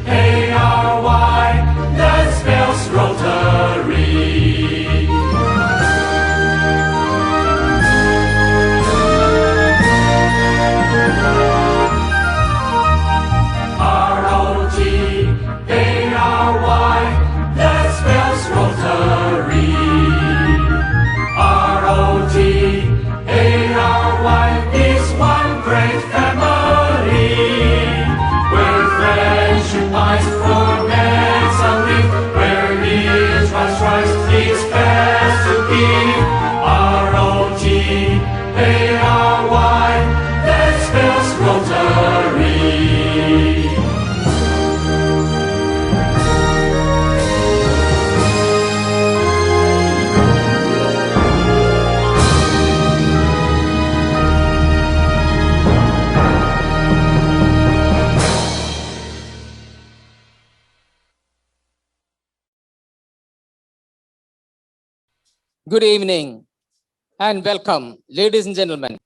A-R-Y, that spells Rotary. R-O-T-A-R-Y, that spells Rotary. R-O-T-A-R-Y is one great family, where friendship binds for mentally, where each one strives its best to give. R-O-T-A-R-Y, that spells Rotary. Good evening and welcome, ladies and gentlemen.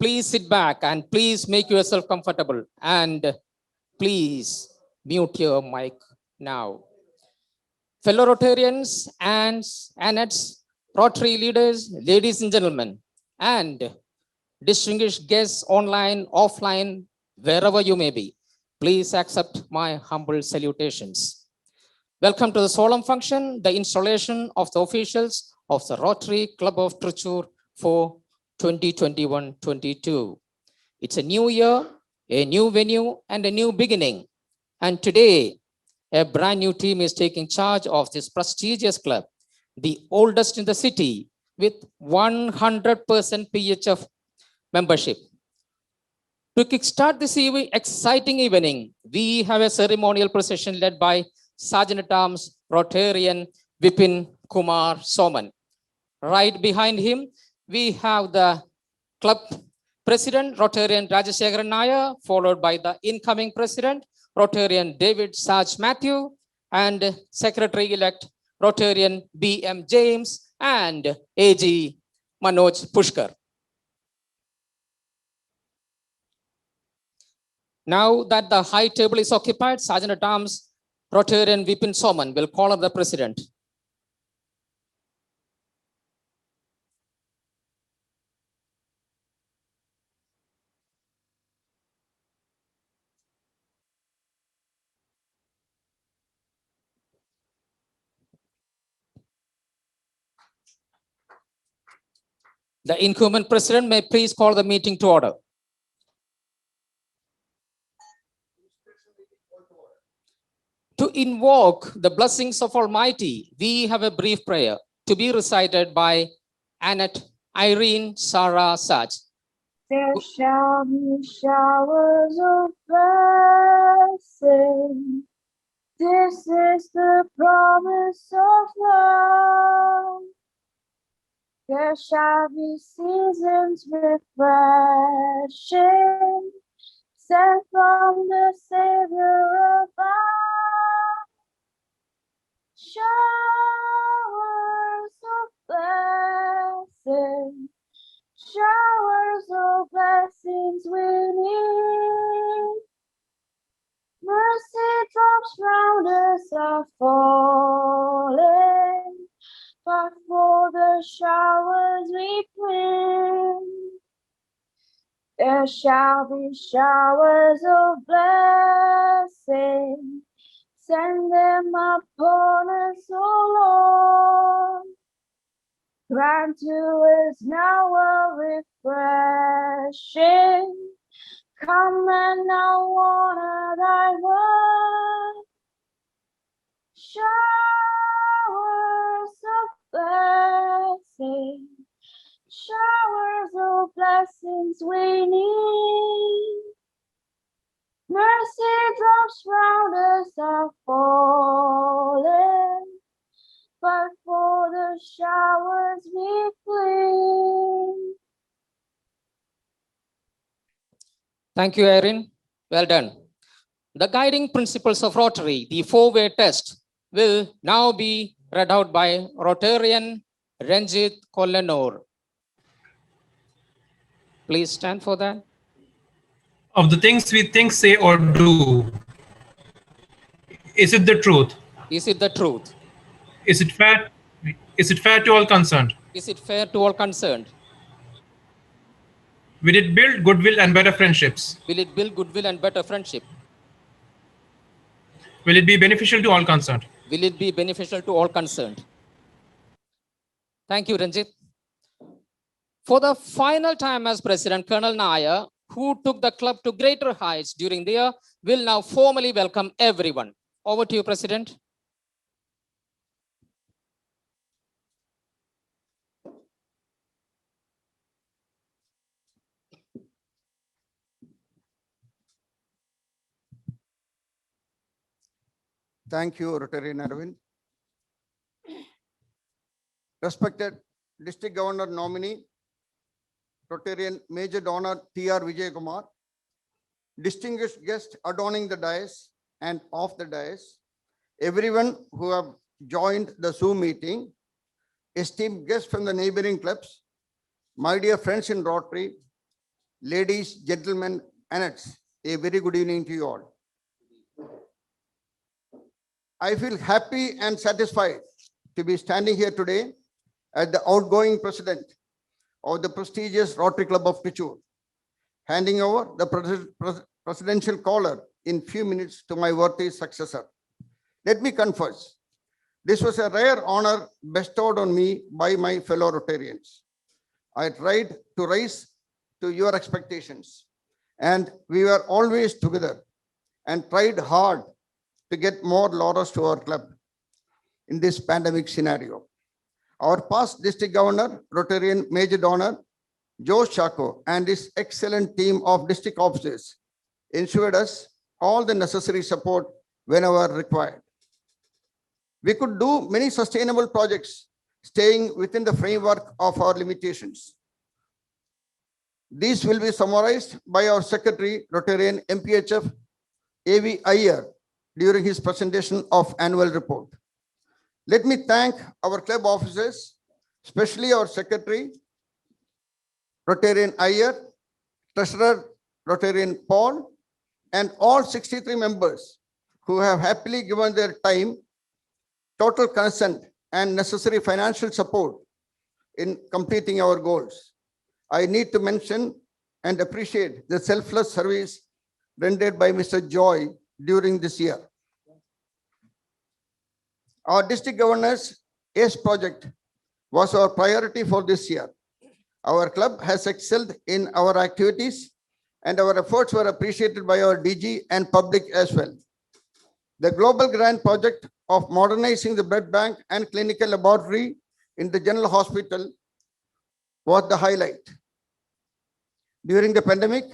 Please sit back and please make yourself comfortable and please mute your mic now. Fellow Rotarians and Annettes, Rotary leaders, ladies and gentlemen, and distinguished guests online, offline, wherever you may be, please accept my humble salutations. Welcome to the solemn function, the installation of the officials of the Rotary Club of Trichur for 2021-22. It's a new year, a new venue, and a new beginning. And today, a brand new team is taking charge of this prestigious club, the oldest in the city, with 100% PHF membership. To kickstart this exciting evening, we have a ceremonial procession led by Saj Mathew, Rotarian Vipin Kumar Soman. Right behind him, we have the club president, Rotarian Rajashekharan Nair, followed by the incoming president, Rotarian David Saj Mathew, and secretary-elect Rotarian B.M. James and A.G. Manoj Pushkar. Now that the high table is occupied, Sergeant at Arms Rotarian Vipin Soman will call up the president. The incumbent president may please call the meeting to order. To invoke the blessings of Almighty, we have a brief prayer to be recited by Annette Irene Sarah Saj. There shall be showers of blessing. This is the promise of love. There shall be seasons refreshing, sent from the Savior above. Showers of blessing, showers of blessings we need. Mercy drops round us are falling, but for the showers we pray. There shall be showers of blessing, send them upon us, O Lord. Grant to us now a refreshing, come and now honor thy word. Showers of blessing, showers of blessings we need. Mercy drops round us are falling, but for the showers we plead. Thank you, Erin. Well done. The guiding principles of Rotary, the four-way test, will now be read out by Rotarian Ranjit Kollanur. Please stand for that. Of the things we think, say, or do, Is it the truth? Is it the truth? Is it fair? Is it fair to all concerned? Is it fair to all concerned? Will it build goodwill and better friendships? Will it build goodwill and better friendship? Will it be beneficial to all concerned? Will it be beneficial to all concerned? Thank you, Ranjit. For the final time as President, Colonel Nair, who took the club to greater heights during the year, will now formally welcome everyone. Over to you, President. Thank you, Rotary Arvind. Respected District Governor nominee, Rotarian Major Donor T.R. Vijaykumar, distinguished guests adorning the dais and off the dais, everyone who have joined the Zoom meeting, esteemed guests from the neighboring clubs, my dear friends in Rotary, ladies, gentlemen, Annets, a very good evening to you all. I feel happy and satisfied to be standing here today as the outgoing president of the prestigious Rotary Club of Trichur, handing over the presidential collar in few minutes to my worthy successor. Let me confess, this was a rare honor bestowed on me by my fellow Rotarians. I tried to rise to your expectations, and we were always together and tried hard to get more laurels to our club in this pandemic scenario. Our past district governor, Rotarian Major Donor Joe Chaco, and his excellent team of district officers ensured us all the necessary support whenever required. We could do many sustainable projects staying within the framework of our limitations. These will be summarized by our Secretary, Rtn MPHF A.V. Iyer, during his presentation of annual report. Let me thank our club officers, especially our Secretary, Rotarian Iyer, Treasurer, Rotarian Paul, and all 63 members who have happily given their time, total consent, and necessary financial support in completing our goals. I need to mention and appreciate the selfless service rendered by Mr. Joy during this year. Our district governor's ACE project was our priority for this year. Our club has excelled in our activities, and our efforts were appreciated by our DG and public as well. The global grant project of modernizing the blood bank and clinical laboratory in the general hospital was the highlight. During the pandemic,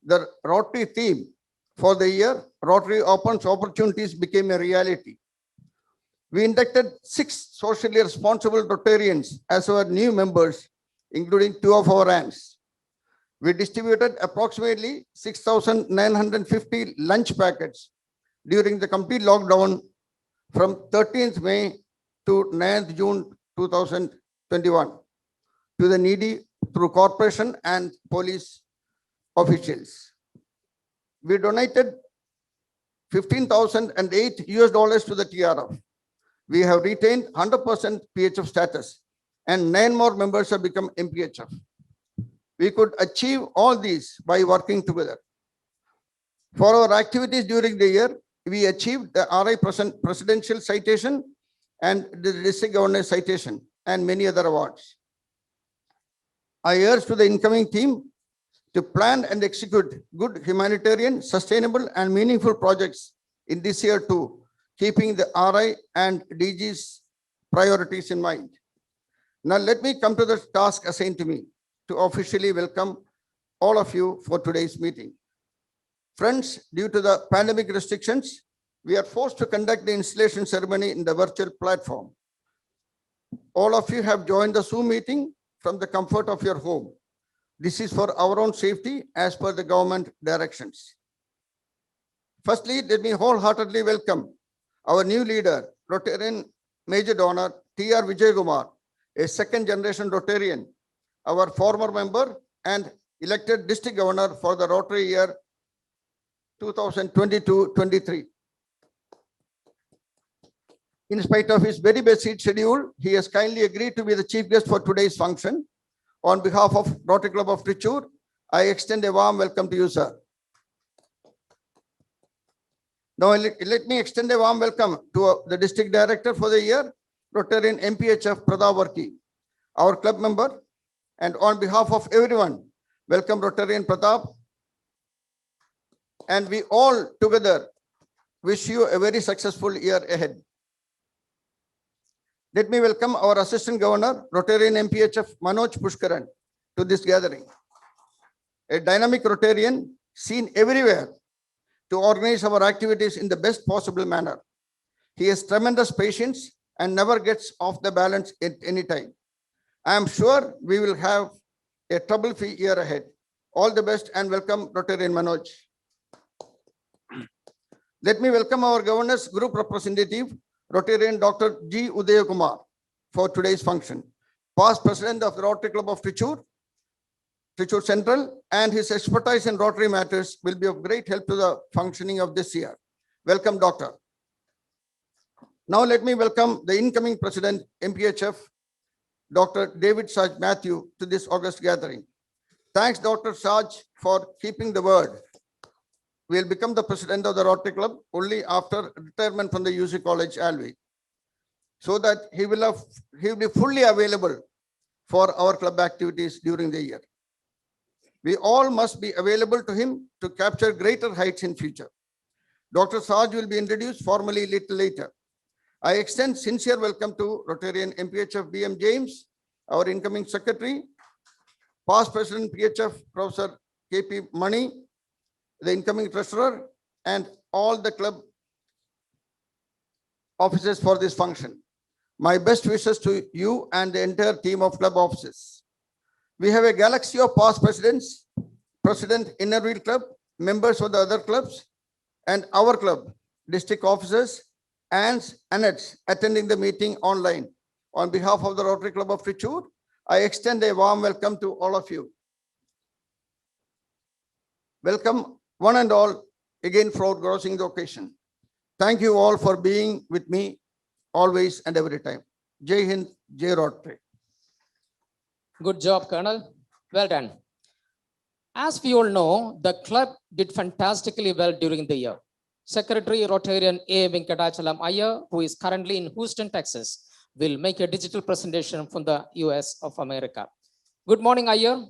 the Rotary theme for the year, Rotary Opens Opportunities, became a reality. We inducted 6 socially responsible Rotarians as our new members, including 2 of our ranks. We distributed approximately 6,950 lunch packets during the complete lockdown from 13th May to 9th June 2021 to the needy through corporation and police officials. We donated $15,008 to the TRF. We have retained 100% PHF status, and 9 more members have become MPHF. We could achieve all these by working together. For our activities during the year, we achieved the RI Presidential Citation and the District Governor Citation and many other awards. I urge to the incoming team to plan and execute good humanitarian, sustainable, and meaningful projects in this year too, keeping the RI and DG's priorities in mind. Now let me come to the task assigned to me to officially welcome all of you for today's meeting. Friends, due to the pandemic restrictions, we are forced to conduct the installation ceremony in the virtual platform. All of you have joined the Zoom meeting from the comfort of your home. This is for our own safety as per the government directions. Firstly, let me wholeheartedly welcome our new leader, Rotarian Major Donor T.R. Vijaykumar, a second-generation Rotarian, our former member and elected district governor for the Rotary year 2022-23. In spite of his very busy schedule, he has kindly agreed to be the chief guest for today's function. On behalf of Rotary Club of Trichur, I extend a warm welcome to you, sir. Now, let me extend a warm welcome to the district director for the year, Rtn MPHF Pradap Varki, our club member. And on behalf of everyone, welcome Rotarian Pratap. And we all together wish you a very successful year ahead. Let me welcome our Assistant Governor, Rotarian MPHF Manoj Pushkaran, to this gathering. A dynamic Rotarian seen everywhere to organize our activities in the best possible manner. He has tremendous patience and never gets off the balance at any time. I am sure we will have a trouble-free year ahead. All the best and welcome Rotarian Manoj. Let me welcome our Governor's Group Representative, Rotarian Dr. G. Udaya Kumar, for today's function. Past President of the Rotary Club of Trichur, Trichur Central, and his expertise in Rotary matters will be of great help to the functioning of this year. Welcome, Doctor. Now let me welcome the incoming President, MPHF, Dr. David Saj Mathew, to this August gathering. Thanks, Dr. Saj, for keeping the word. Will become the president of the Rotary Club only after retirement from the UC College, Alvi, so that he will be fully available for our club activities during the year. We all must be available to him to capture greater heights in future. Dr. Saj will be introduced formally little later. I extend sincere welcome to Rotarian MPHF BM James, our incoming secretary, past President PHF Professor KP Mani, the incoming treasurer, and all the club officers for this function. My best wishes to you and the entire team of club officers. We have a galaxy of past presidents, President Innerwheel Club, members of the other clubs, and our club, district officers, and Annets attending the meeting online. On behalf of the Rotary Club of Trichur, I extend a warm welcome to all of you. Welcome one and all again for grossing the occasion. Thank you all for being with me always and every time. Jai Hind, Jai Rotary. Good job, Colonel. Well done. As we all know, the club did fantastically well during the year. Secretary Rotarian A. Venkatachalam Iyer, who is currently in Houston, Texas, will make a digital presentation from the US of America. Good morning, Iyer.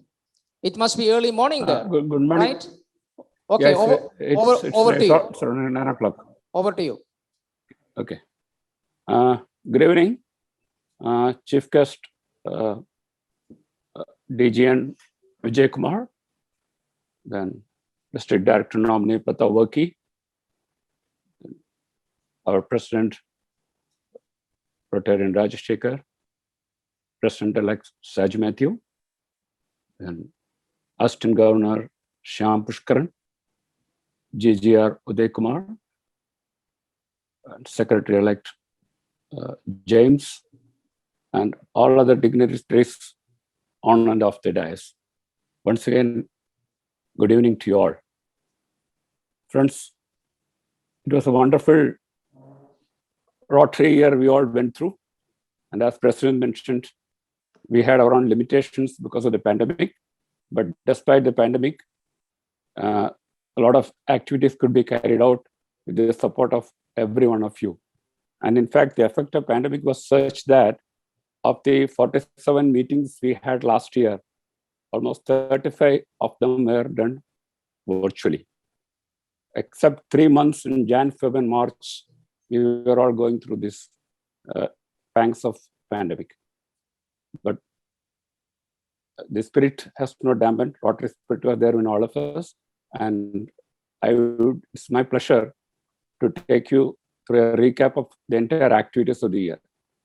It must be early morning there. Good morning. Right? Okay, Yes, over to you. It's around 9 o'clock. Over to you. Okay. Good evening, Chief Guest DGN Vijay Kumar, then District Director nominee Pratap Varki, our President Rotarian Rajashekar, President-elect Saj Mathew, then Assistant Governor Shyam Pushkaran, GGR Uday Kumar, Secretary-elect James, and all other dignitaries on and off the dais. Once again, good evening to you all. Friends, it was a wonderful Rotary year we all went through. And as President mentioned, we had our own limitations because of the pandemic. But despite the pandemic, a lot of activities could be carried out with the support of every one of you. And in fact, the effect of pandemic was such that of the 47 meetings we had last year, almost 35 of them were done virtually. Except 3 months in Jan, Feb, and March, we were all going through this pangs of pandemic. But the spirit has not dampened. Rotary spirit was there in all of us. And it's my pleasure to take you through a recap of the entire activities of the year.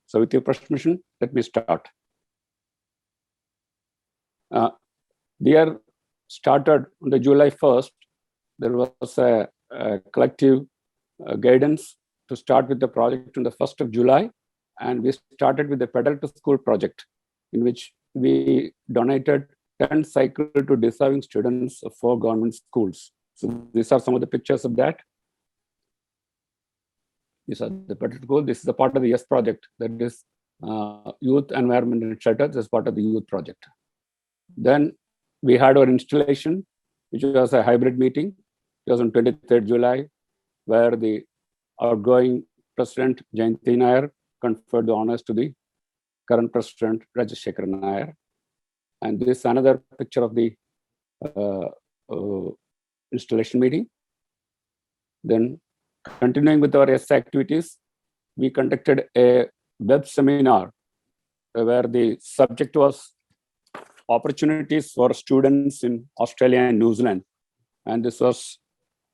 So with your permission, let me start. The year started on the July 1st. There was a collective guidance to start with the project on the 1st of July. And we started with the Pedal to School project, in which we donated 10 cycles to deserving students of 4 government schools. So these are some of the pictures of that. These are the particular goals. This is a part of the YES project, that is Youth Environment and Shelter. This is part of the youth project. Then we had our installation, which was a hybrid meeting. It was on 23rd July, where the outgoing President Jayanti Nair conferred the honors to the current President Rajasekhar Nair. And this is another picture of the installation meeting. Then, continuing with our YES activities, we conducted a web seminar where the subject was opportunities for students in Australia and New Zealand. And this was,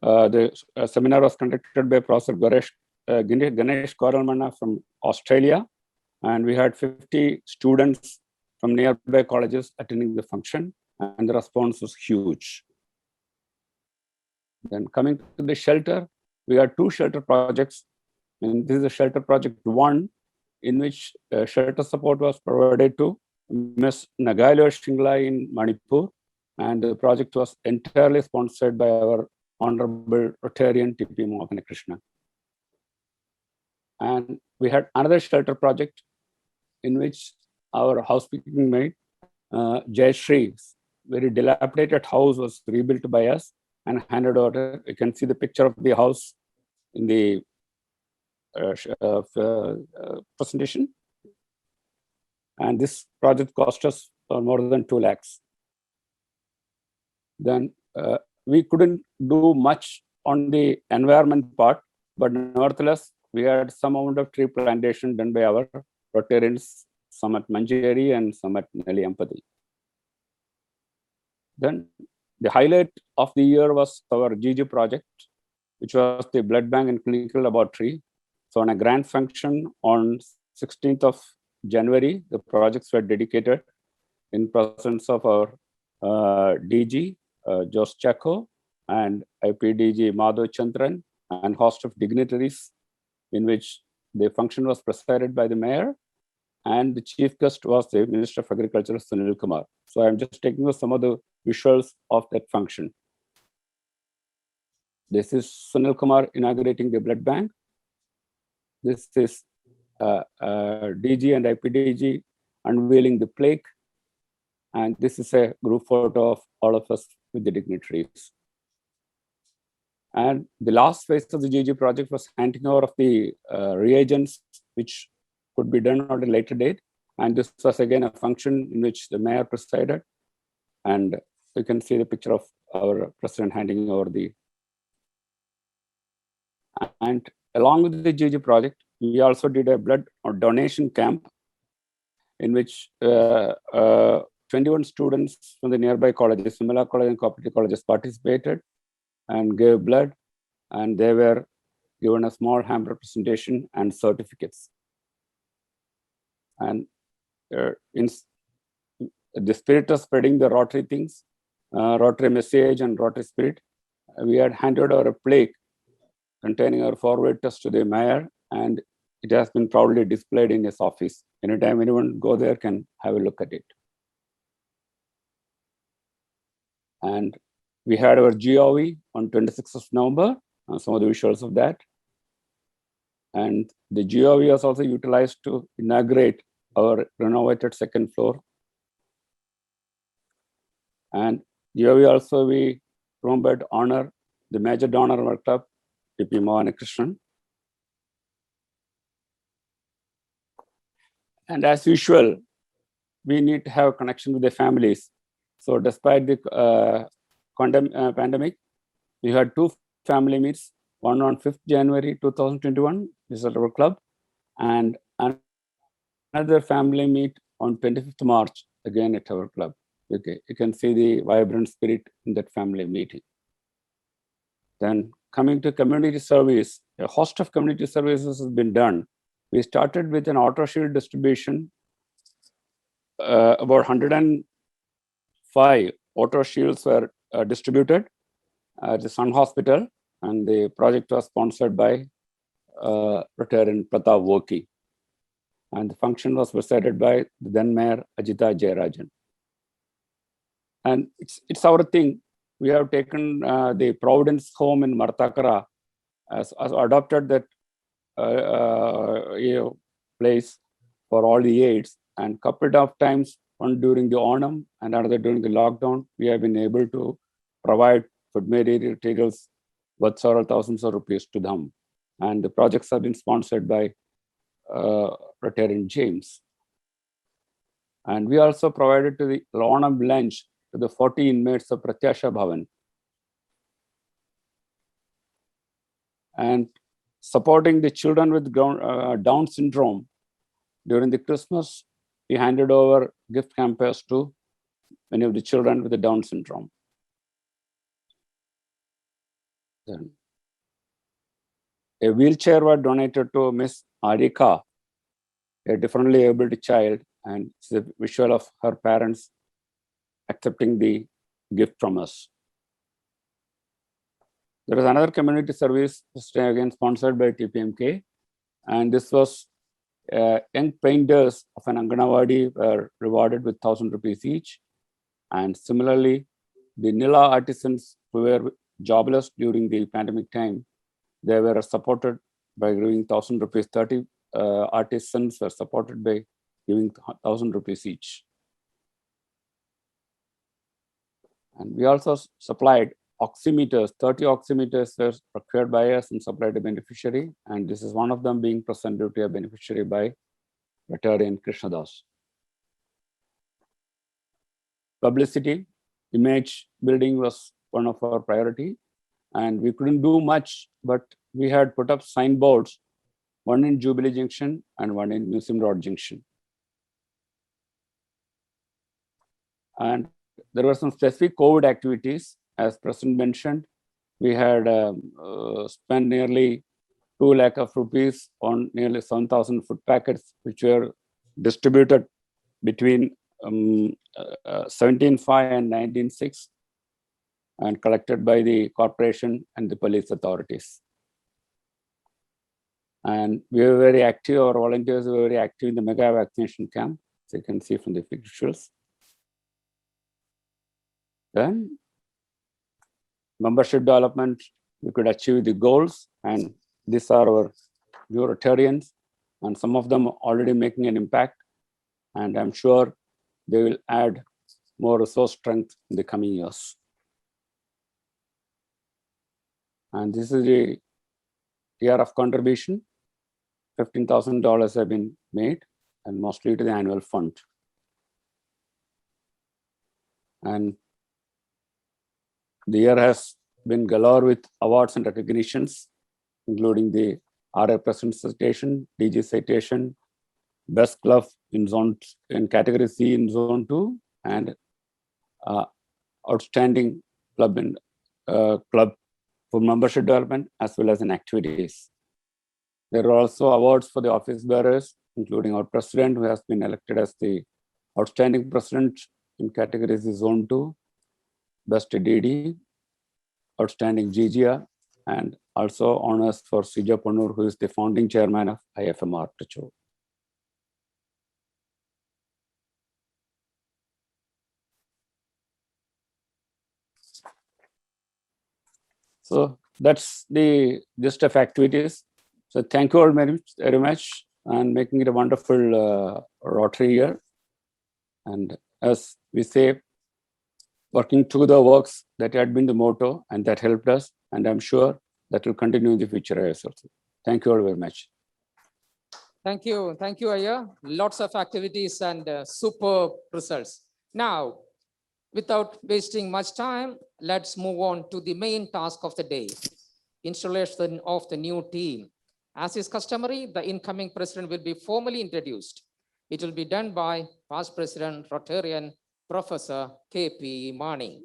the seminar was conducted by Professor Ganesh Koralmanna from Australia. And we had 50 students from nearby colleges attending the function, and the response was huge. Then coming to the shelter, we had 2 shelter projects. And this is a shelter project 1, in which shelter support was provided to Ms. Nagailo Shingla in Manipur. And the project was entirely sponsored by our Honorable Rotarian T.P. Mohan Krishna. And we had another shelter project in which our housekeeping maid, Jayashree's very dilapidated house was rebuilt by us and handed over. You can see the picture of the house in the presentation. And this project cost us more than 2 lakhs. Then we couldn't do much on the environment part, but nevertheless, we had some amount of tree plantation done by our Rotarians, some at Manjeri and some at Nelly Empathy. Then the highlight of the year was our GG project, which was the blood bank and clinical laboratory. So on a grand function on 16th of January, the projects were dedicated in presence of our DG, Jos Chako, and IPDG Madhav Chandran, and host of dignitaries, in which the function was presided by the mayor, and the chief guest was the Minister of Agriculture, Sunil Kumar. So I'm just taking some of the visuals of that function. This is Sunil Kumar inaugurating the blood bank. This is DG and IPDG unveiling the plaque. And this is a group photo of all of us with the dignitaries. And the last phase of the GG project was handing over of the reagents, which could be done at a later date. And this was again a function in which the mayor presided. And you can see the picture of our president handing over the. And along with the GG project, we also did a blood or donation camp in which 21 students from the nearby colleges, Simila College and cooperative colleges, participated and gave blood, and they were given a small hamper presentation and certificates. And in the spirit of spreading the Rotary things, Rotary message and Rotary spirit, we had handed over a plaque containing our forward test to the mayor, and it has been proudly displayed in his office. Anytime anyone go there can have a look at it. And we had our GOV on 26th of November, some of the visuals of that. And the GOV was also utilized to inaugurate our renovated second floor. And GOV also we remembered honor the major donor of our club, T.P. Mohan Krishnan. And as usual, we need to have a connection with the families. So despite the pandemic, we had 2 family meets, one on 5th January 2021, this is at our club, and another family meet on 25th March, again at our club. Okay, you can see the vibrant spirit in that family meeting. Then coming to community service, a host of community services has been done. We started with an auto shield distribution. About 105 auto shields were distributed at the Sun Hospital, and the project was sponsored by Rtn Pratap Woki. And the function was presided by the then Mayor Ajita Jayarajan. And it's our thing. We have taken the Providence home in Martakara as adopted that place for all the aids, and couple of times, one during the Onam and another during the lockdown, we have been able to provide food materials worth several thousands of rupees to them. And the projects have been sponsored by Rtn James. And we also provided to the Onam lunch to the 40 inmates of Pratyasha Bhavan. And supporting the children with Down syndrome. During the Christmas, we handed over gift hampers to many of the children with the Down syndrome. Then a wheelchair was donated to Miss Arika, a differently abled child, and it's a visual of her parents accepting the gift from us. There is another community service, again sponsored by TPMK, and this was young painters of an Anganawadi were rewarded with 1,000 rupees each. And similarly, the Nila artisans who were jobless during the pandemic time, they were supported by giving 1,000 rupees. 30 artisans were supported by giving 1,000 rupees each. And we also supplied oximeters. 30 oximeters were procured by us and supplied to beneficiary. And this is one of them being presented to a beneficiary by Rotary Krishnadas. Publicity, image building was one of our priority. And we couldn't do much, but we had put up signboards, one in Jubilee Junction and one in Museum Road Junction. And there were some specific COVID activities. As President mentioned, we had spent nearly 2 lakh of rupees on nearly 7,000 food packets, which were distributed between 17.5 and 19.6 and collected by the corporation and the police authorities. And we were very active, our volunteers were very active in the mega vaccination camp, as you can see from the visuals. Then membership development, we could achieve the goals, and these are our new Rotarians, and some of them are already making an impact, and I'm sure they will add more resource strength in the coming years. And this is the year of contribution. $15,000 have been made, and mostly to the annual fund. And the year has been galore with awards and recognitions, including the RA President Citation, DG Citation, Best Club in Category C in Zone 2, and Outstanding Club in Club for Membership Development, as well as in activities. There are also awards for the office bearers, including our President, who has been elected as the Outstanding President in categories Zone 2, Best DD, Outstanding GGA, and also honors for Sija Pannur, who is the founding chairman of IFMR Trichur. So that's the gist of activities. So thank you all very much, and making it a wonderful Rotary year. And as we say, working through the works that had been the motto and that helped us, and I'm sure that will continue in the future as well. Thank you all very much. Thank you, Aya. Lots of activities and superb results. Now, without wasting much time, let's move on to the main task of the day, installation of the new team. As is customary, the incoming president will be formally introduced. It will be done by past president, Rotarian Professor K.P. Mani.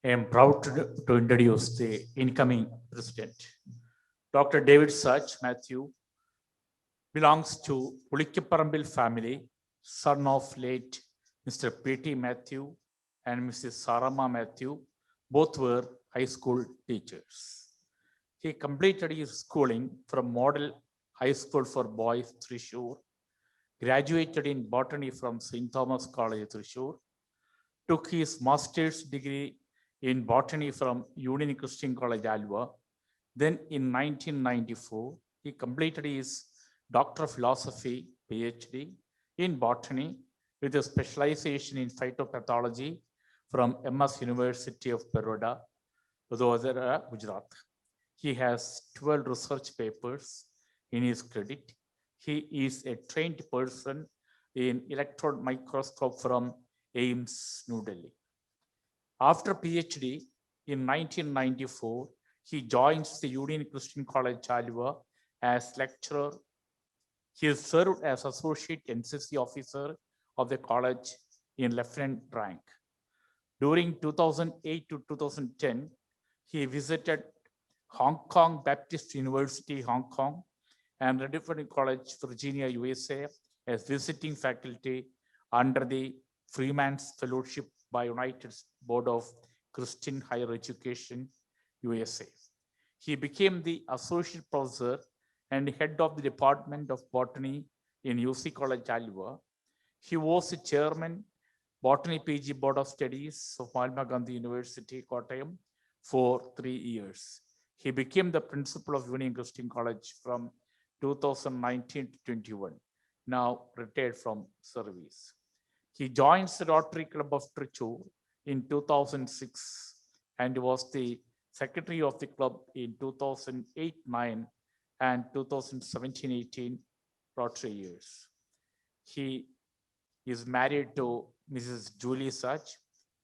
I am proud to introduce the incoming president. Dr. David Saj Mathew belongs to Pulikipparambil family, son of late Mr. P.T. Mathew and Mrs. Sarama Mathew. Both were high school teachers. He completed his schooling from Model High School for Boys, Trichur, graduated in botany from St. Thomas College, Trichur, took his master's degree in botany from Union Christian College, Alva. Then in 1994, he completed his Doctor of Philosophy, PhD, in botany with a specialization in phytopathology from MS University of Baroda, Vadodara, Gujarat. He has 12 research papers in his credit. He is a trained person in electron microscope from AIMS, New Delhi. After PhD in 1994, he joins the Union Christian College, Alua as lecturer. He has served as associate NCC officer of the college in lieutenant rank. During 2008 to 2010, he visited Hong Kong Baptist University, Hong Kong, and Rtn College, Virginia, USA, as visiting faculty under the Freeman's Fellowship by United Board of Christian Higher Education, USA. He became the associate professor and head of the Department of Botany in UC College, Alua. He was the chairman, Botany PG Board of Studies of Mahatma Gandhi University, Kottayam, for 3 years. He became the principal of Union Christian College from 2019 to 21, now retired from service. He joins the Rotary Club of Trichur in 2006 and was the secretary of the club in 2008-9 and 2017-18 Rotary years. He is married to Mrs. Julie Saj,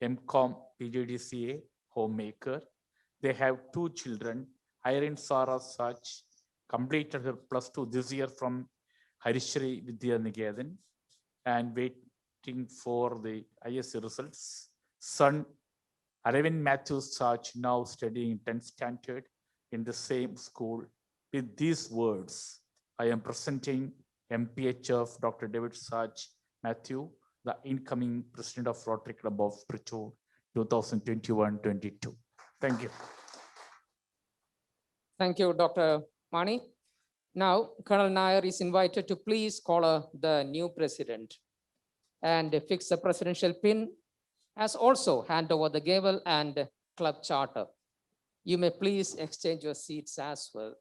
MCom PGDCA, homemaker. They have 2 children. Irene Sarah Saj completed her +2 this year from Harishri Vidya Niketan and waiting for the ISC results. Son Rtn Mathew Saj now studying 10th standard in the same school. With these words, I am presenting MPHF Dr. David Saj Mathew, the incoming president of Rotary Club of Trichur 2021-22. Thank you. Thank you, Dr. Mani. Now, Colonel Nair is invited to please call the new president and fix the presidential pin, as also hand over the gavel and club charter. You may please exchange your seats as well.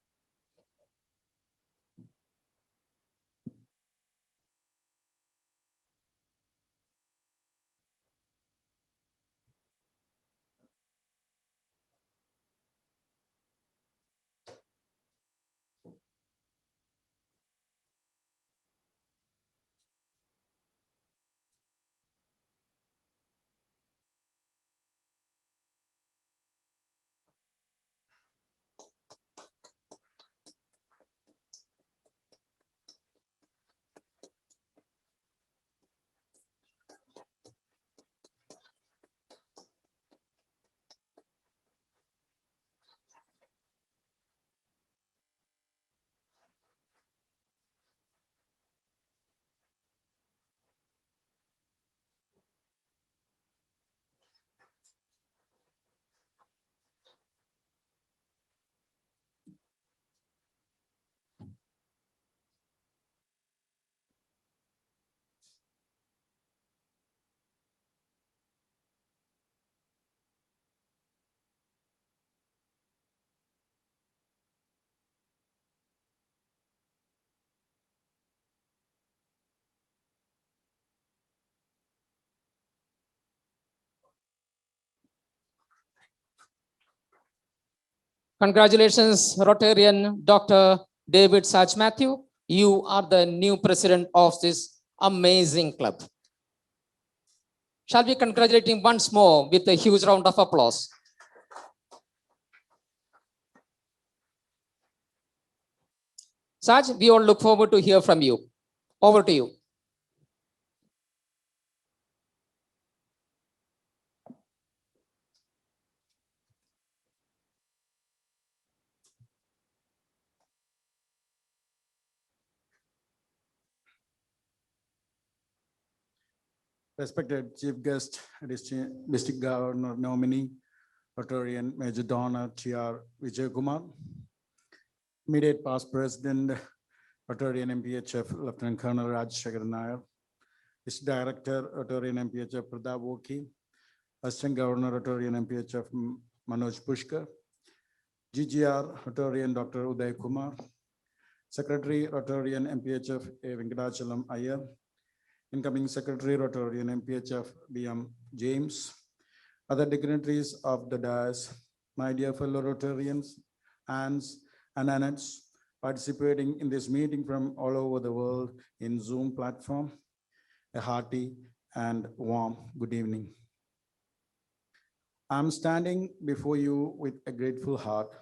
Congratulations, Rotarian Dr. David Saj Mathew. You are the new president of this amazing club. Shall we congratulate him once more with a huge round of applause? Saj, we all look forward to hear from you. Over to you. Respected Chief Guest, District Governor nominee, Rotarian Major Donor T.R. Vijay Kumar, immediate past President, Rtn MPHF Lieutenant Colonel Rajshekar Nair, District Director, Rtn MPHF Pradap Woki, Assistant Governor, Rtn MPHF Manoj Pushkar, GGR, Rtn Dr. Uday Kumar, Secretary, Rotarian MPHF, A. Venkatachalam Iyer. Incoming Secretary, Rotarian MPHF, B.M. James. Other dignitaries of the dais, my dear fellow Rotarians, aunts and aunts participating in this meeting from all over the world in Zoom platform, a hearty and warm good evening. I'm standing before you with a grateful heart.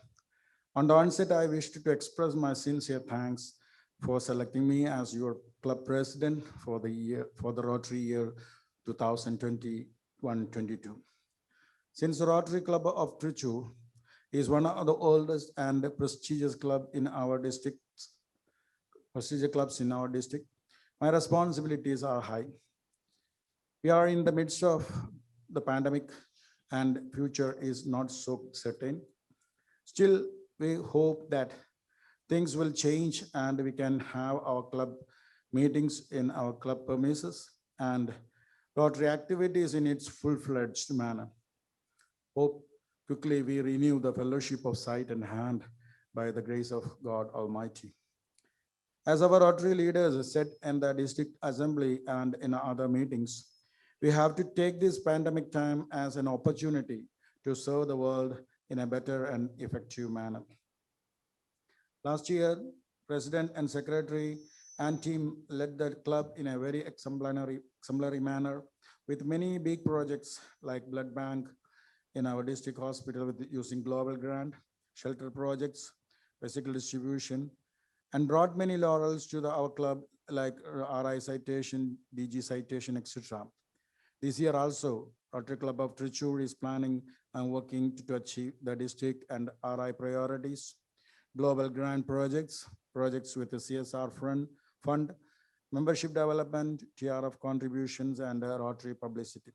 On the onset, I wish to express my sincere thanks for selecting me as your club president for the Rotary year 2021-22. Since the Rotary Club of Trichur is one of the oldest and prestigious clubs in our district, my responsibilities are high. We are in the midst of the pandemic and future is not so certain. Still, we hope that things will change and we can have our club meetings in our club premises and Rotary activities in its full-fledged manner. Hope quickly we renew the fellowship of sight and hand by the grace of God Almighty. As our Rotary leaders said in the district assembly and in other meetings, we have to take this pandemic time as an opportunity to serve the world in a better and effective manner. Last year, President and Secretary and team led the club in a very exemplary manner with many big projects like blood bank in our district hospital with using global grant, shelter projects, bicycle distribution, and brought many laurels to our club like RI citation, DG citation, etc. This year also, Rotary Club of Trichur is planning and working to achieve the district and RI priorities, global grant projects with the CSR fund, membership development, TRF contributions, and Rotary publicity.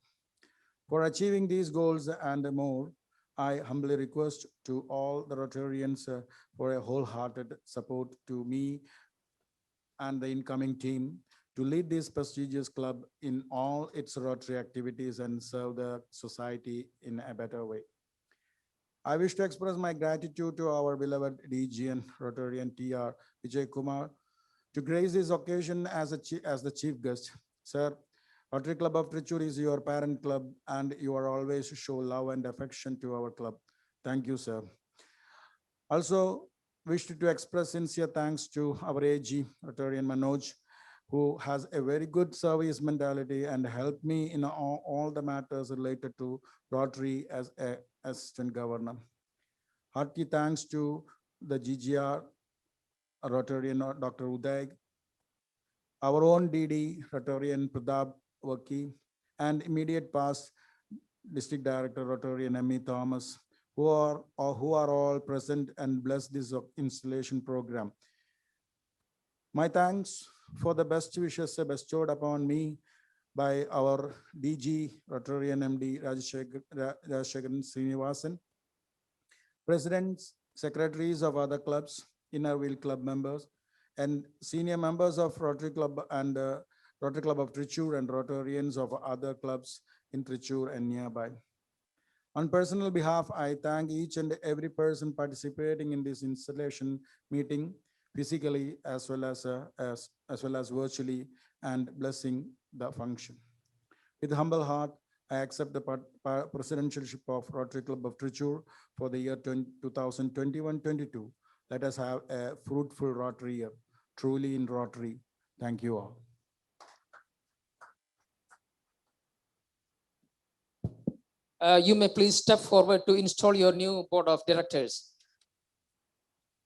For achieving these goals and more, I humbly request to all the Rotarians for a wholehearted support to me and the incoming team to lead this prestigious club in all its Rotary activities and serve the society in a better way. I wish to express my gratitude to our beloved DG and Rotarian TR Vijay Kumar to grace this occasion as the chief guest. Sir, Rotary Club of Trichur is your parent club and you are always show love and affection to our club. Thank you, sir. Also, wish to express sincere thanks to our AG, Rotarian Manoj, who has a very good service mentality and helped me in all the matters related to Rotary as a assistant governor. Hearty thanks to the GGR, Rotarian Dr. Uday, our own DD, Rotarian Pradap Waki, and immediate past District Director, Rotarian M.E. Thomas, who are all present and bless this installation program. My thanks for the best wishes bestowed upon me by our DG, Rotarian MD Rajashekharan Srinivasan, presidents, secretaries of other clubs, inner wheel club members, and senior members of Rotary Club and Rotary Club of Trichur and Rotarians of other clubs in Trichur and nearby. On personal behalf, I thank each and every person participating in this installation meeting, physically as well as virtually, and blessing the function. With humble heart, I accept the presidentialship of Rotary Club of Trichur for the year 2021-22. Let us have a fruitful Rotary year, truly in Rotary. Thank you all. You may please step forward to install your new board of directors.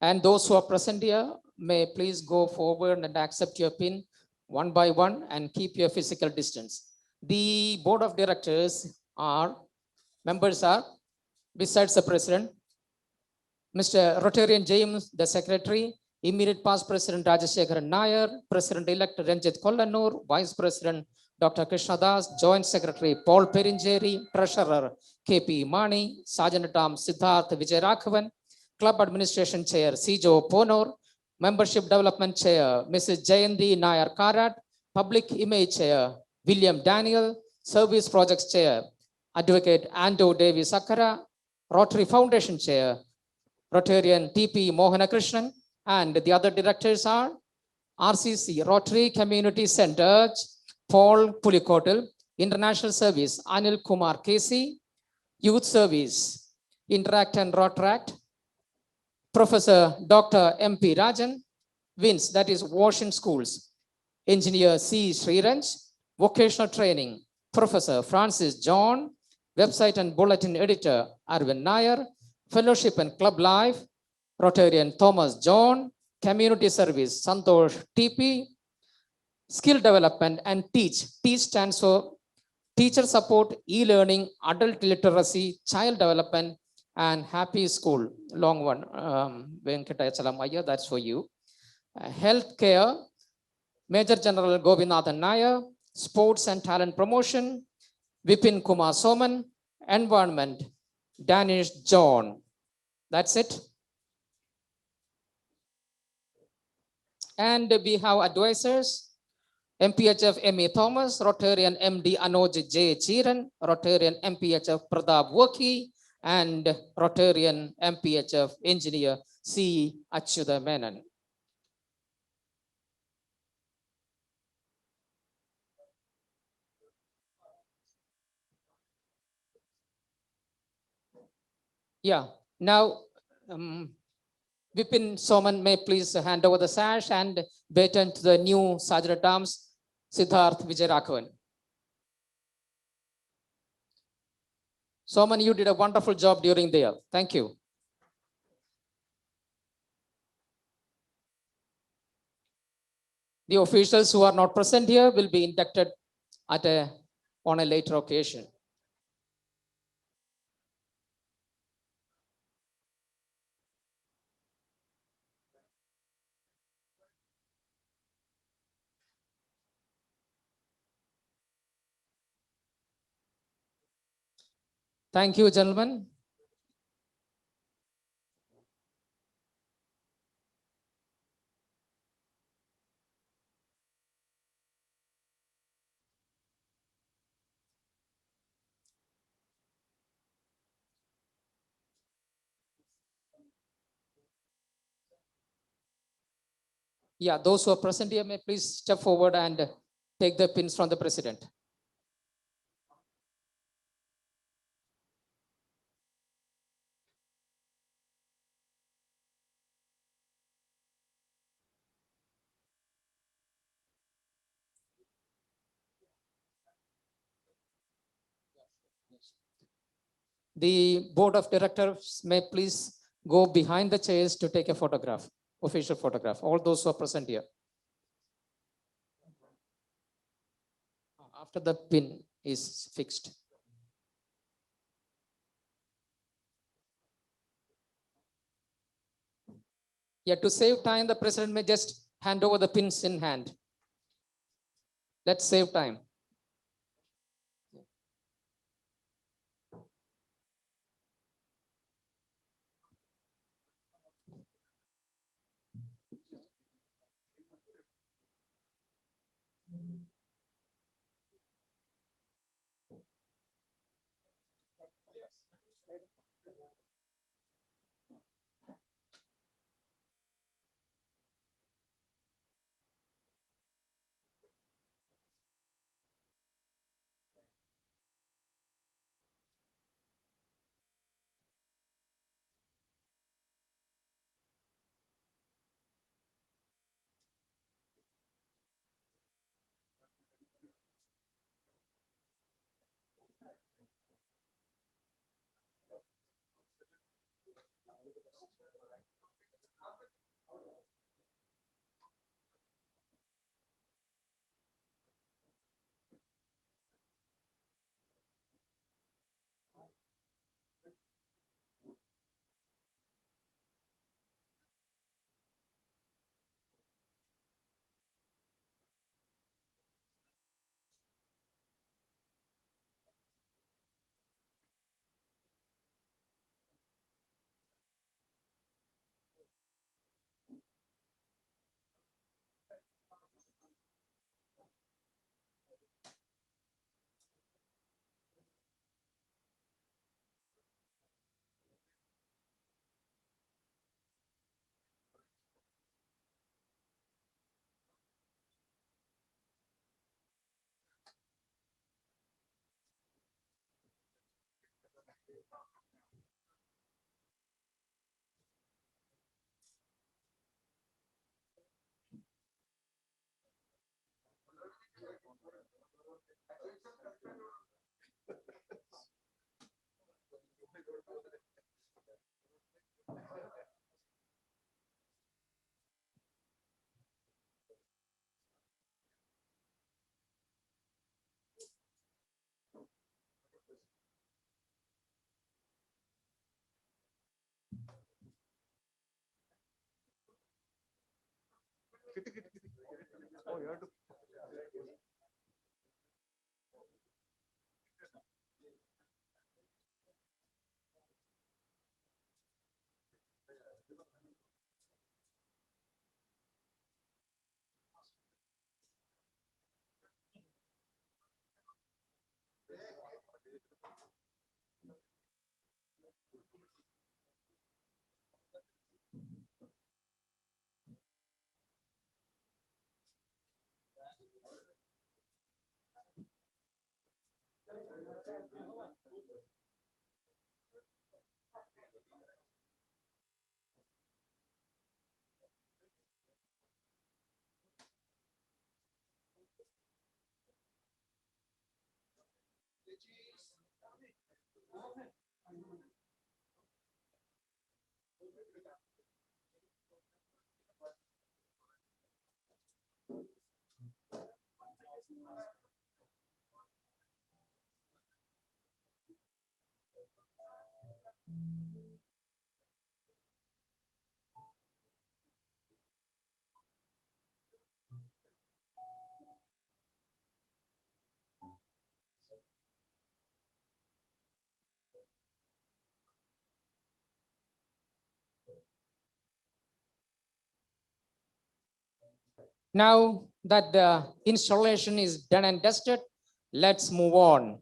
And those who are present here may please go forward and accept your pin one by one and keep your physical distance. The board of directors members are, besides the president, Mr. Rotarian James, the secretary, immediate past president Rajashekharan Nair, president-elect Ranjit Kollanur, vice president Dr. Krishnadas, joint secretary Paul Perinjeri, treasurer KP Mani, sergeant-at-arms Siddharth Vijayaraghavan, club administration chair Sijo Ponor, membership development chair Mrs. Jayanti Nair Karat, public image chair William Daniel, service projects chair Advocate Ando Devi Sakara, Rotary Foundation chair Rotarian TP Mohana Krishnan, And the other directors are RCC, Rotary Community Center, Paul Pulikotil, International Service, Anil Kumar Casey, Youth Service, Interact and Rotaract, Professor Dr. MP Rajan, WINS, that is Washington Schools, Engineer C. Sriranj, Vocational Training, Professor Francis John, Website and Bulletin Editor Arvind Nair, Fellowship and Club Life, Rotarian Thomas John, Community Service Santosh TP, Skill Development and Teach. Teach stands for Teacher Support, E-Learning, Adult Literacy, Child Development, and Happy School. Long one, Venkatachalam Iyer, that's for you. Healthcare, Major General Gobinathan Nair, Sports and Talent Promotion, Vipin Kumar Soman, Environment, Danish John. That's it. And we have advisors, MPHF M.E. Thomas, Rotarian MD Anoj J. Chiran, Rotarian MPHF Pradap Woki, and Rotarian MPHF Engineer C. Achyuta Menon. Yeah, now Vipin Soman may please hand over the sash and baton to the new Sergeant at Arms, Siddharth Vijayaraghavan. Soman, you did a wonderful job during the year. Thank you. The officials who are not present here will be inducted on a later occasion. Thank you, gentlemen. Yeah, those who are present here may please step forward and take the pins from the president. The board of directors may please go behind the chairs to take a photograph, official photograph, all those who are present here. After the pin is fixed. Yeah, to save time, the president may just hand over the pins in hand. Let's save time. Now that the installation is done and dusted, let's move on.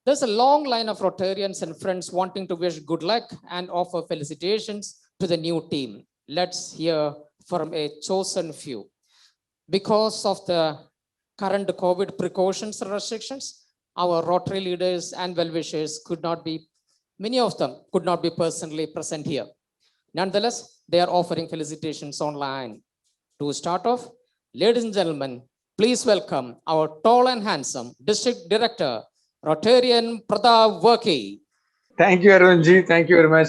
There's a long line of Rotarians and friends wanting to wish good luck and offer felicitations to the new team. Let's hear from a chosen few. Because of the current COVID precautions and restrictions, our Rotary leaders and well-wishers many of them could not be personally present here. Nonetheless, they are offering felicitations online. To start off, ladies and gentlemen, please welcome our tall and handsome District Director, Rotarian Pradap Worki. Thank you, Arunji. Thank you very much.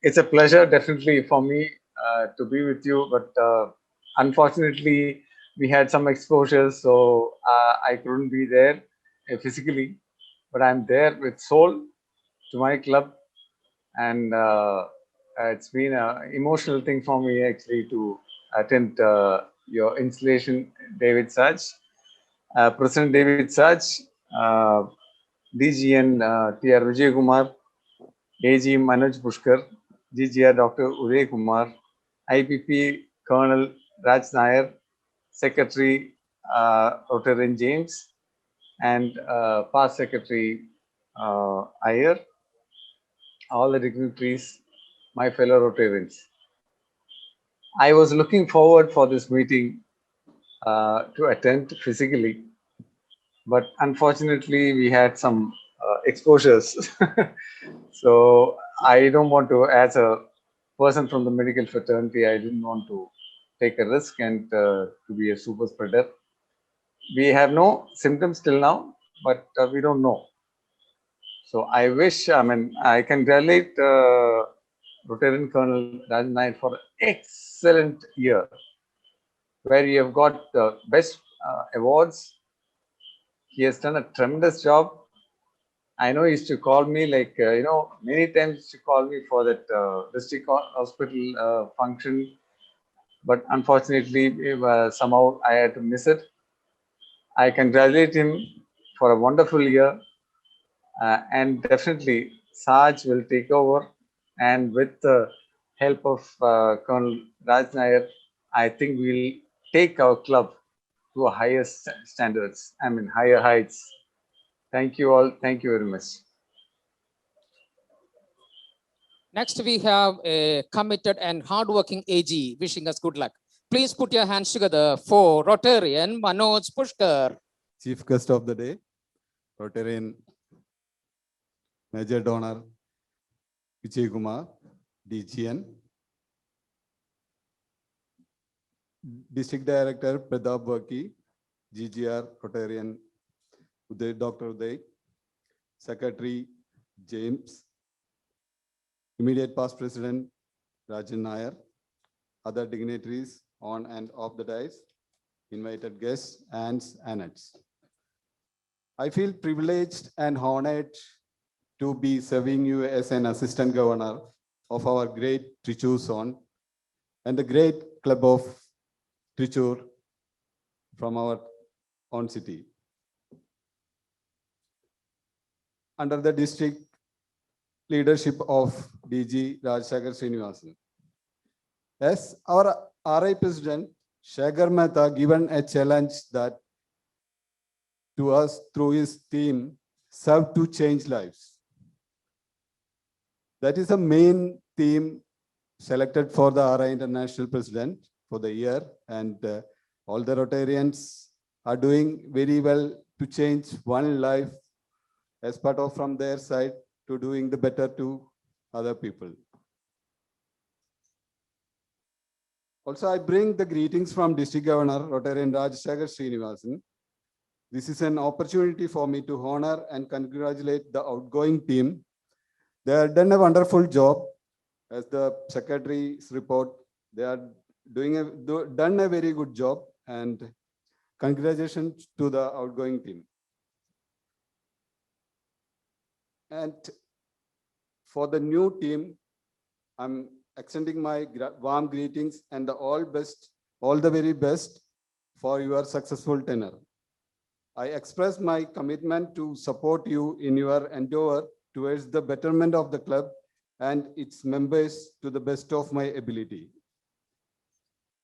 It's a pleasure, definitely, for me to be with you. But unfortunately, we had some exposures, so I couldn't be there physically. But I'm there with soul to my club, and it's been an emotional thing for me actually to attend your installation, David Saj, President David Saj, DGN TR Vijay Kumar, AG Manoj Pushkar, GGR Dr. Uday Kumar, IPP Colonel Raj Nair, Secretary Rotarian James, and past Secretary Iyer, all the dignitaries, my fellow Rotarians. I was looking forward for this meeting to attend physically, but unfortunately we had some exposures. So I don't want to, as a person from the medical fraternity, I didn't want to take a risk and to be a super spreader. We have no symptoms till now, but we don't know. So I wish, I congratulate Rotarian Colonel Raj Nair for an excellent year, where you have got the best awards. He has done a tremendous job. I know he used to call me many times he used to call me for that district hospital function, but unfortunately somehow I had to miss it. I congratulate him for a wonderful year, and definitely Saj will take over, and with the help of Colonel Raj Nair, I think we'll take our club to a higher standards, higher heights. Thank you all. Thank you very much. Next, we have a committed and hardworking AG wishing us good luck. Please put your hands together for Rotarian Manoj Pushkar. Chief guest of the day, Rotarian Major Donor Vijay Kumar, DGN. District Director Pradap Varki, GGR Rotarian Dr. Uday. Secretary James. Immediate past President Rajan Nair. Other dignitaries on and off the dais, invited guests, aunts and aunts. I feel privileged and honored to be serving you as an assistant governor of our great Trichur zone and the great club of Trichur from our own city. Under the district leadership of DG Rajshekhar Srinivasan. As our RI President, Saj Mathew given a challenge that to us through his theme, serve to change lives. That is the main theme selected for the RI International President for the year, and all the Rotarians are doing very well to change one life as part of from their side to doing the better to other people. Also, I bring the greetings from District Governor Rotarian Rajshekhar Srinivasan. This is an opportunity for me to honor and congratulate the outgoing team. They have done a wonderful job. As the Secretary's report, they are done a very good job, and congratulations to the outgoing team. And for the new team, I'm extending my warm greetings and all the very best for your successful tenure. I express my commitment to support you in your endeavor towards the betterment of the club and its members to the best of my ability.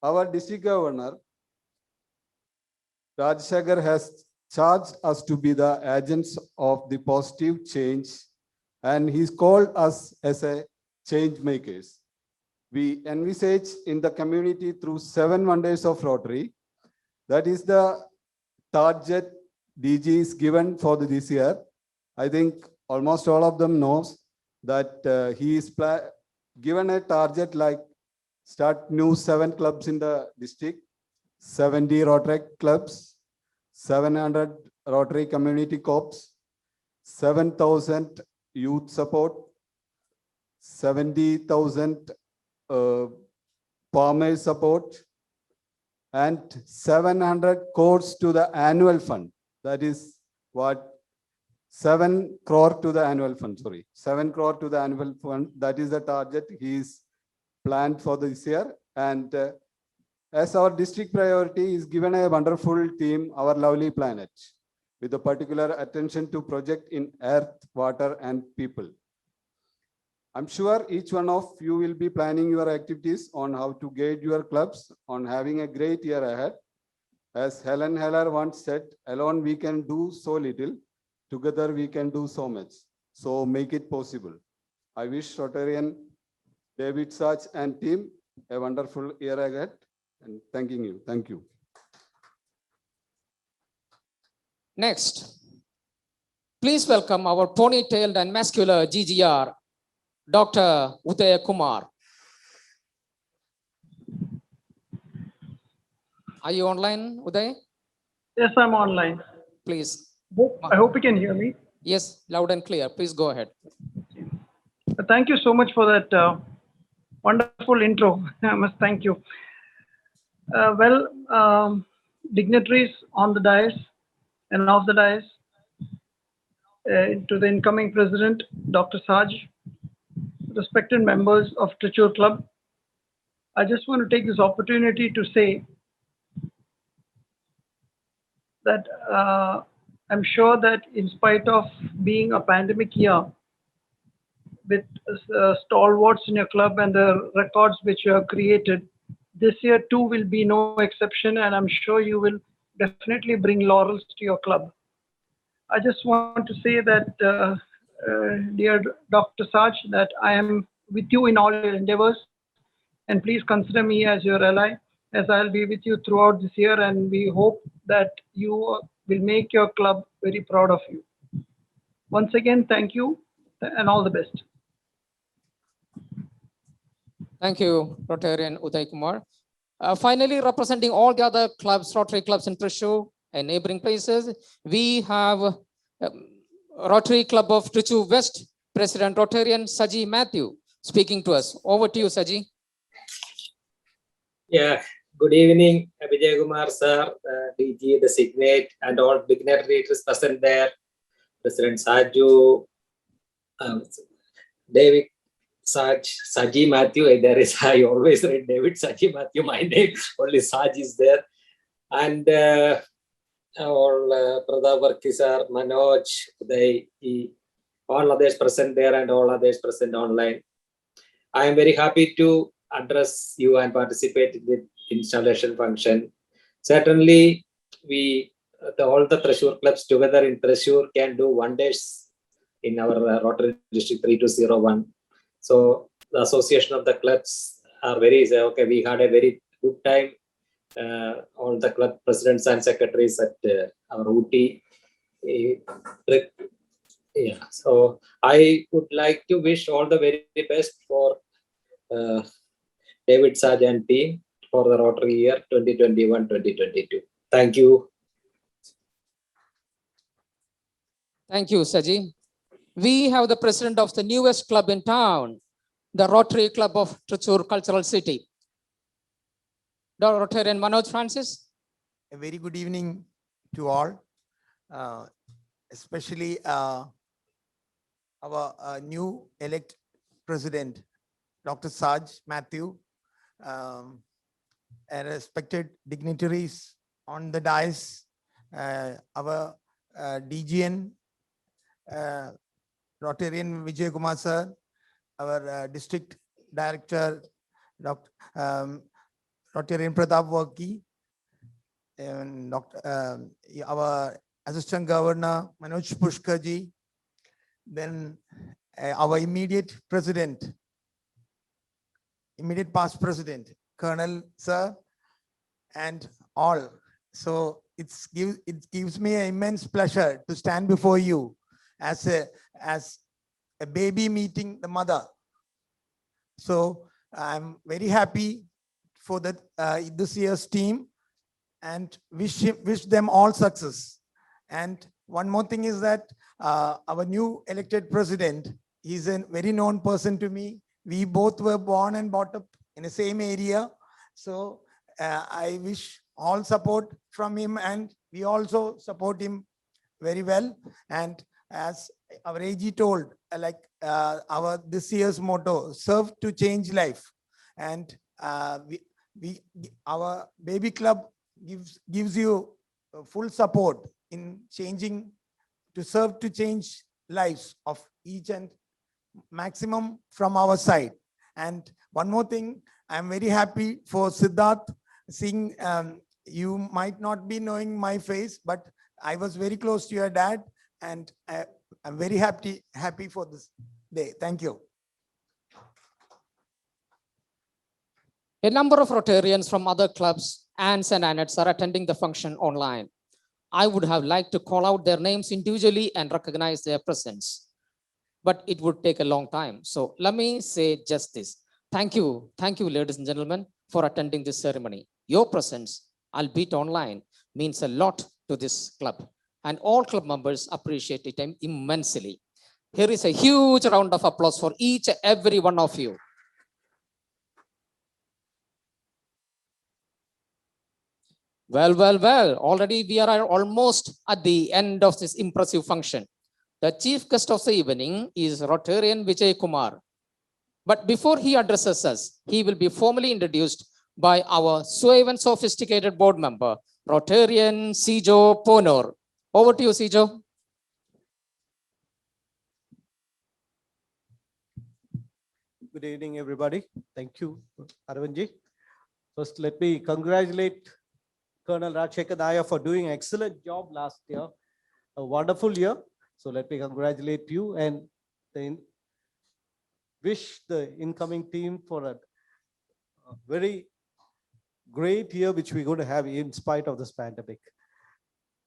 Our district governor, Rajshekhar, has charged us to be the agents of the positive change, and he's called us as a change makers. We envisage in the community through 7 wonders of Rotary. That is the target DG is given for this year. I think almost all of them knows that he is given a target like start new 7 clubs in the district, 70 Rotary clubs, 700 Rotary community corps, 7,000 youth support, 70,000 farmers support, and 700 crores to the annual fund. That is what 7 crore to the annual fund, 7 crore to the annual fund. That is the target he is planned for this year. And as our district priority is given a wonderful theme, our lovely planet, with a particular attention to project in earth, water, and people. I'm sure each one of you will be planning your activities on how to guide your clubs on having a great year ahead. As Helen Heller once said, alone we can do so little, together we can do so much. So make it possible. I wish Rotarian David Saj and team a wonderful year ahead, and thanking you. Thank you. Next, please welcome our ponytailed and muscular GGR, Dr. Uday Kumar. Are you online, Uday? Yes, I'm online. Please. I hope you can hear me. Yes, loud and clear. Please go ahead. Thank you so much for that wonderful intro. I must thank you. Dignitaries on the dais and off the dais, to the incoming president, Dr. Saj, respected members of Trichur Club, I just want to take this opportunity to say that I'm sure that in spite of being a pandemic year, with stalwarts in your club and the records which you have created, this year too will be no exception, and I'm sure you will definitely bring laurels to your club. I just want to say that, dear Dr. Saj, that I am with you in all your endeavors, and please consider me as your ally, as I'll be with you throughout this year, and we hope that you will make your club very proud of you. Once again, thank you, and all the best. Thank you, Rotarian Uday Kumar. Finally, representing all the other clubs, Rotary clubs in Trichur and neighboring places, we have Rotary Club of Trichur West, President Rotarian Saj Mathew speaking to us. Over to you, Saji. Yeah, good evening, Vijay Kumar sir, DG designate, and all dignitaries present there. President Saju, David Saj Mathew. There is, I always read David Saj Mathew. My name only Saj is there, and all Pradap Varki sir, Manoj, Uday, all others present there, and all others present online. I am very happy to address you and participate in the installation function. Certainly, we all the Trichur clubs together in Trichur can do wonders in our Rotary District 3201. So the association of the clubs are very okay. We had a very good time. All the club presidents and secretaries at our Uti trip. Yeah. So I would like to wish all the very best for David Saj and team for the Rotary year 2021-2022. Thank you. Thank you, Saji. We have the president of the newest club in town, the Rotary Club of Trichur Cultural City. Rotarian Manoj Francis. A very good evening to all, especially our new elect president, Dr. Saj Mathew, and respected dignitaries on the dais, our DGN, Rotarian Vijay Kumar sir, our district director, Dr. Rotarian Pradap Varki, and our assistant governor Manoj Pushkar ji, then our immediate president, immediate past president, Colonel sir, and all. So it gives me an immense pleasure to stand before you as a baby meeting the mother. So I'm very happy for that this year's team and wish them all success. And one more thing is that our new elected president, he's a very known person to me. We both were born and brought up in the same area. So I wish all support from him, and we also support him very well. And as our AG told, like our this year's motto, serve to change life. And our baby club gives you full support in changing, to serve to change lives of each and maximum from our side. And one more thing, I'm very happy for Siddharth, seeing you might not be knowing my face, but I was very close to your dad, and I'm very happy for this day. Thank you. A number of Rotarians from other clubs, aunts and aunts, are attending the function online. I would have liked to call out their names individually and recognize their presence, but it would take a long time. So let me say just this. Thank you, ladies and gentlemen, for attending this ceremony. Your presence, albeit online, means a lot to this club, and all club members appreciate it immensely. Here is a huge round of applause for each and every one of you. Well, already we are almost at the end of this impressive function. The chief guest of the evening is Rotarian Vijay Kumar. But before he addresses us, he will be formally introduced by our suave and sophisticated board member, Rotarian Sijo Ponor. Over to you, Sijo. Good evening, everybody. Thank you, Arvindji. First, let me congratulate Colonel Rajshekar Daya for doing an excellent job last year, a wonderful year. So let me congratulate you and then wish the incoming team for a very great year, which we're going to have in spite of this pandemic.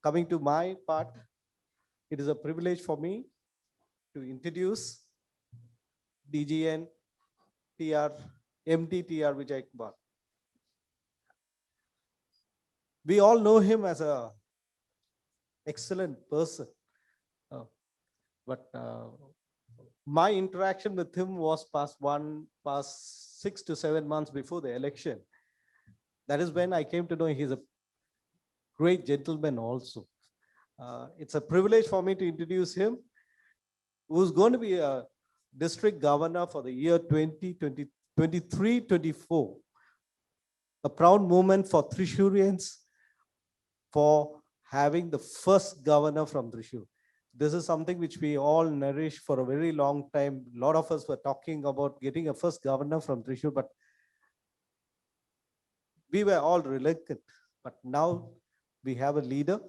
Coming to my part, it is a privilege for me to introduce DGN TR MD TR Vijay Kumar. We all know him as a excellent person, but my interaction with him was past 6 to 7 months before the election. That is when I came to know he's a great gentleman also. It's a privilege for me to introduce him, who's going to be a district governor for the year 2023-24. A proud moment for Trichurians for having the first governor from Trichur. This is something which we all nourished for a very long time. A lot of us were talking about getting a first governor from Trichur, but we were all reluctant. But now we have a leader.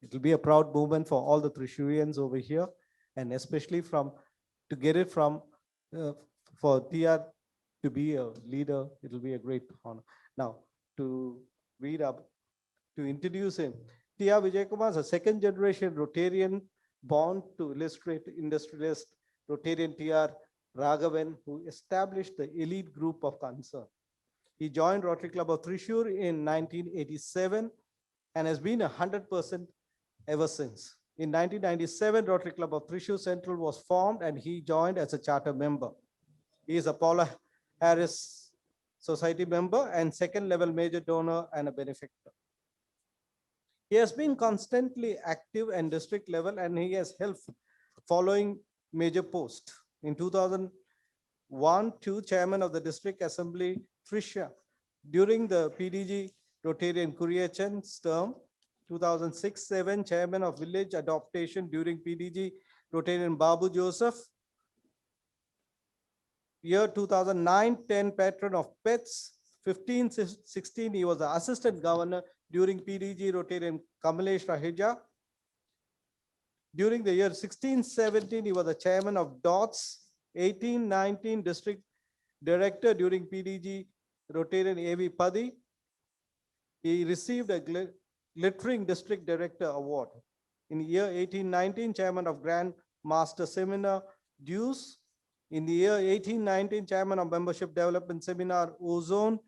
It will be a proud moment for all the Trichurians over here, and especially to get it from for TR to be a leader. It will be a great honor. Now to introduce him. TR Vijay Kumar is a second generation Rotarian born to illustrate industrialist Rotarian TR Raghavan, who established the elite group of concern. He joined Rotary Club of Trichur in 1987 and has been 100% ever since. In 1997, Rotary Club of Trichur Central was formed and he joined as a charter member. He is a Paula Harris Society member and second level major donor and a benefactor. He has been constantly active at district level and he has held following major posts. In 2001-2, chairman of the District Assembly, Trichur, during the PDG Rotarian Kuriachan's term. 2006-7, chairman of Village Adaptation during PDG Rotarian Babu Joseph. Year 2009-10, patron of pets. 15-16, he was the assistant governor during PDG Rotarian Kamalesh Raheja. During the year 16-17, he was the chairman of DOTS. 18-19, district director during PDG Rotarian AV Padi. He received a Glittering District Director Award. In the year 18-19, chairman of Grand Master Seminar Dues. In the year 18-19, chairman of Membership Development Seminar Ozone.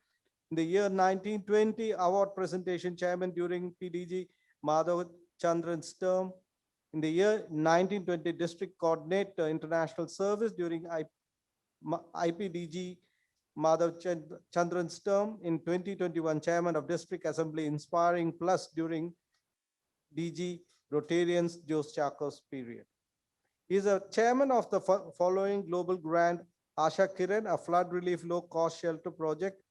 In the year 19-20, award presentation chairman during PDG Madhav Chandran's term. In the year 19-20, district coordinator international service during IPDG Madhav Chandran's term. In 2021, chairman of District Assembly Inspiring Plus during DG Rotarians Jose Chaco's period. He is a chairman of the following global grant: Asha Kiran, a flood relief low-cost shelter project,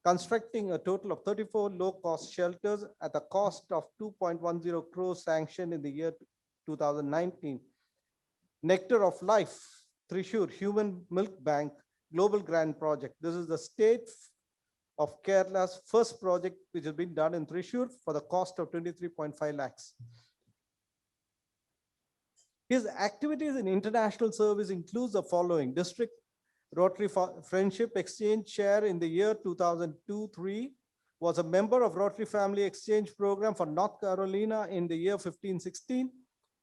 constructing a total of 34 low-cost shelters at a cost of 2.10 crores sanctioned in the year 2019. Nectar of Life, Trichur Human Milk Bank, Global Grant Project. This is the state of Kerala's first project which has been done in Trichur for the cost of 23.5 lakhs. His activities in international service includes the following: District Rotary Friendship Exchange Chair in the year 2002-3, was a member of Rotary Family Exchange Program for North Carolina in the year 15-16,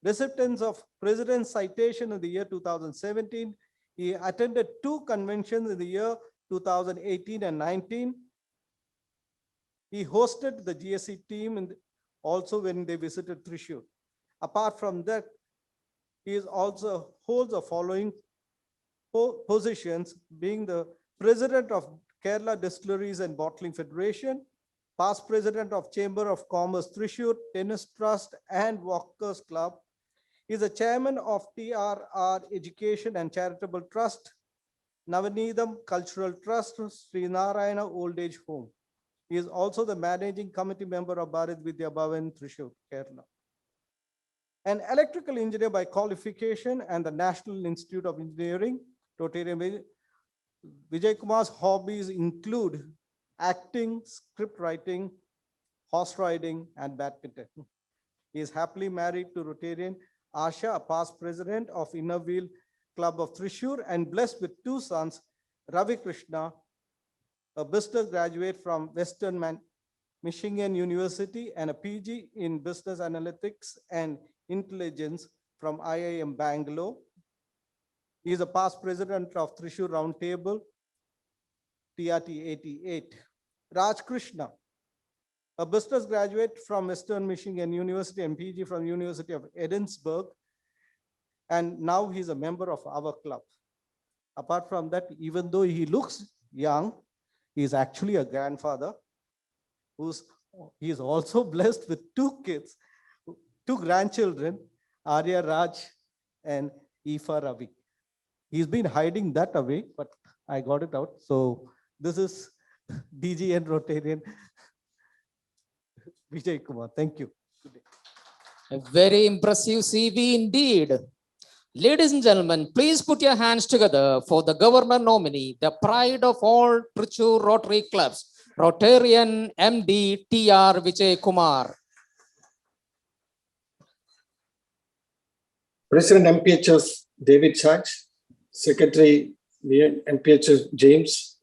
recipients of President's Citation in the year 2017. He attended 2 conventions in the year 2018 and 19. He hosted the GSC team also when they visited Trichur. Apart from that, he is also holds the following positions, being the president of Kerala Distilleries and Bottling Federation, past president of Chamber of Commerce Trichur, Tennis Trust and Walkers Club. He is the chairman of TRR Education and Charitable Trust, Navanidam Cultural Trust, Sri Narayana Old Age Home. He is also the managing committee member of Bharat Vidya Bhavan, Trichur, Kerala. An electrical engineer by qualification and the National Institute of Engineering, Rotarian Vijay Kumar's hobbies include acting, script writing, horse riding, and badminton. He is happily married to Rotarian Asha, a past president of Inner Wheel Club of Trichur, and blessed with 2 sons, Ravi Krishna, a business graduate from Western Michigan University and a PG in Business Analytics and Intelligence from IIM Bangalore. He is a past president of Trichur Roundtable, TRT 88. Raj Krishna, a business graduate from Western Michigan University, MPG from University of Edinburgh, and now he's a member of our club. Apart from that, even though he looks young, he is actually a grandfather he is also blessed with two kids, two grandchildren, Arya Raj and Ifa Ravi. He's been hiding that away, but I got it out. So this is DG and Rotarian Vijay Kumar. Thank you. A very impressive CV indeed. Ladies and gentlemen, please put your hands together for the governor nominee, the pride of all Trichur Rotary clubs, Rotarian MD TR Vijay Kumar. President MPHF David Saj, Secretary MPHF James,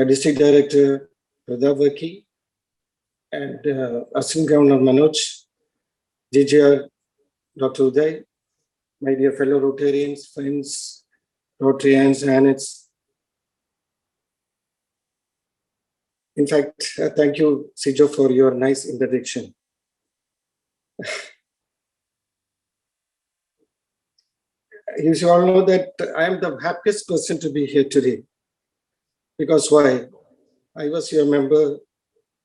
District Director Pradhavaki, and Assistant Governor Manoj, GGR Dr. Uday, my dear fellow Rotarians, friends, Rotarians, and its. In fact, thank you, Sijo, for your nice introduction. You should all know that I am the happiest person to be here today. Because why? I was your member.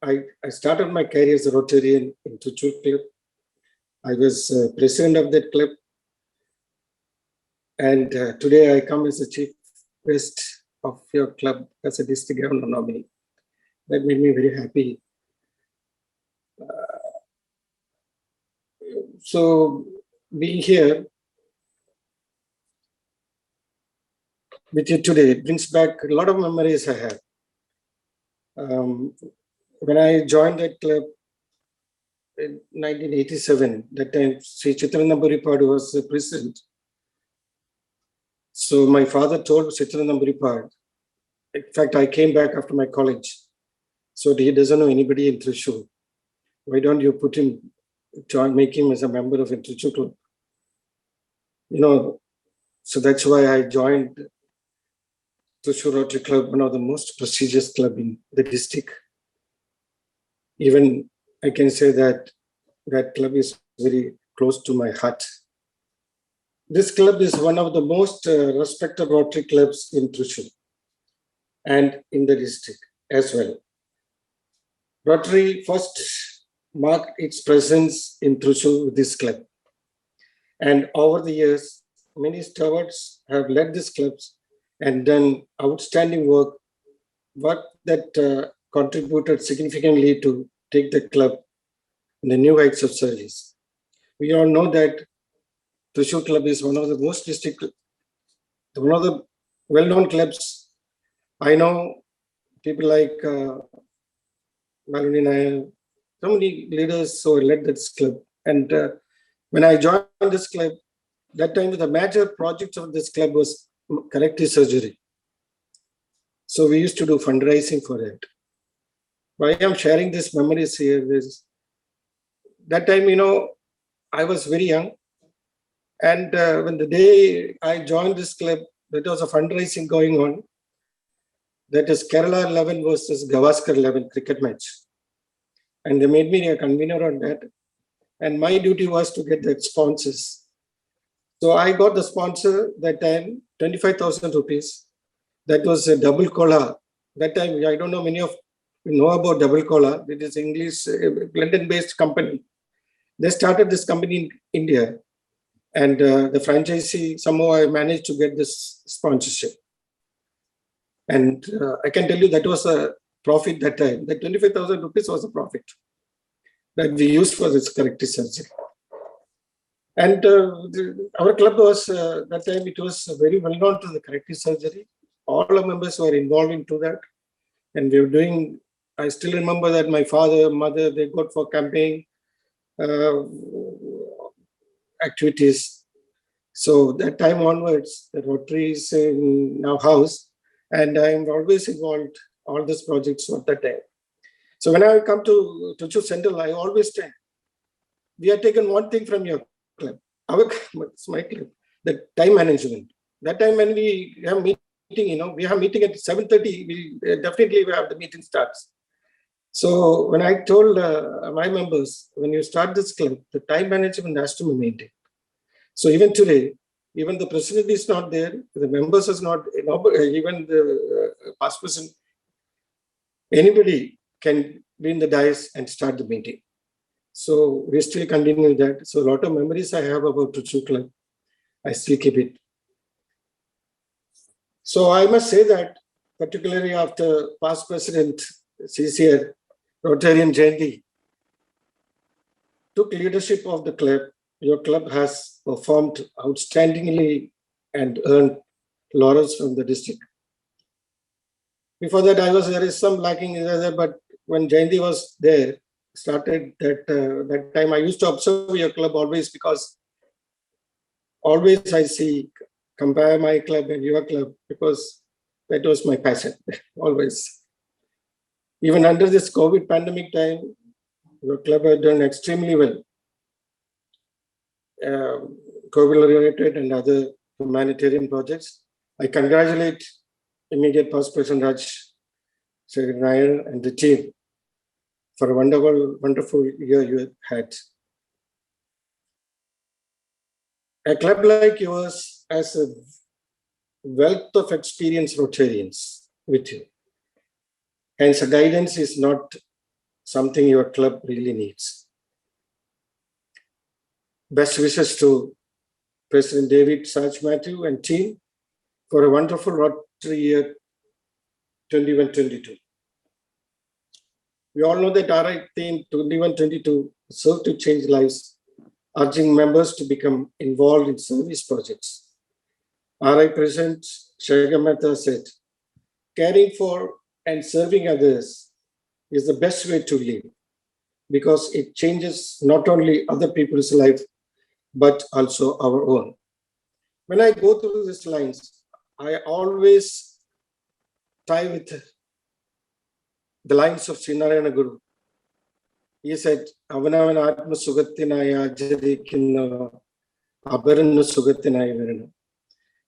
I started my career as a Rotarian in Trichur Club. I was president of that club. And today I come as the chief guest of your club as a district governor nominee. That made me very happy. So being here with you today brings back a lot of memories I have. When I joined that club in 1987, that time Sri Chitranambarippad was the president. So my father told Chitranambarippad, in fact, I came back after my college. So he doesn't know anybody in Trichur. Why don't you put him, make him as a member of a Trichur club? You know, so that's why I joined Trichur Rotary Club, one of the most prestigious club in the district. Even I can say that that club is very close to my heart. This club is one of the most respected Rotary clubs in Trichur and in the district as well. Rotary first marked its presence in Trichur with this club. And over the years, many stewards have led these clubs and done outstanding work that contributed significantly to take the club in the new heights of service. We all know that Trichur Club is one of the most one of the well-known clubs. I know people like Malini Nair, so many leaders who led this club. And when I joined this club, that time the major project of this club was corrective surgery. So we used to do fundraising for it. Why I'm sharing these memories here is that time, you know, I was very young. And when the day I joined this club, there was a fundraising going on. That is Kerala 11 versus Gavaskar 11 cricket match. And they made me a convener on that. And my duty was to get the sponsors. So I got the sponsor that time, 25,000 rupees. That was a double collar. That time, I don't know many of you know about double collar. It is English, London-based company. They started this company in India. And the franchisee, somehow I managed to get this sponsorship. And I can tell you that was a profit that time. That 25,000 rupees was a profit that we used for this corrective surgery. And our club was, that time it was very well known to the corrective surgery. All our members were involved into that. And we were doing, I still remember that my father, mother, they got for campaign activities. So that time onwards, the Rotary is in our house, and I am always involved all these projects at that time. So when I come to Trichur Central, I always tell, we have taken one thing from your club, it's my club, the time management. That time when we have meeting, we have meeting at 7:30, we definitely have the meeting starts. So when I told my members, when you start this club, the time management has to be maintained. So even today, even the president is not there, the members is not, even the past person, anybody can be in the dais and start the meeting. So we still continue that. So a lot of memories I have about Trichur Club. I still keep it. So I must say that, particularly after past president CCR, Rotarian Jayanti, took leadership of the club, your club has performed outstandingly and earned laurels from the district. Before that, there is some lacking, but when Jayanti was there, started that time, I used to observe your club always, because always I see, compare my club and your club, because that was my passion, always. Even under this COVID pandemic time, your club has done extremely well. COVID-related and other humanitarian projects. I congratulate immediate past President Raj Nair and the team for a wonderful year you had. A club like yours has a wealth of experienced Rotarians with you. Hence, guidance is not something your club really needs. Best wishes to President David Saj Mathew and team for a wonderful Rotary year 21-22. We all know that Rtn 21-22 served to change lives, urging members to become involved in service projects. RI President Saj Mathew said, caring for and serving others is the best way to live, because it changes not only other people's life, but also our own. When I go through these lines, I always tie with the lines of Srinarayana Guru. He said, Avanavan Atma Sugathinaya Ajadikinna Abarana Sugathinaya Varana.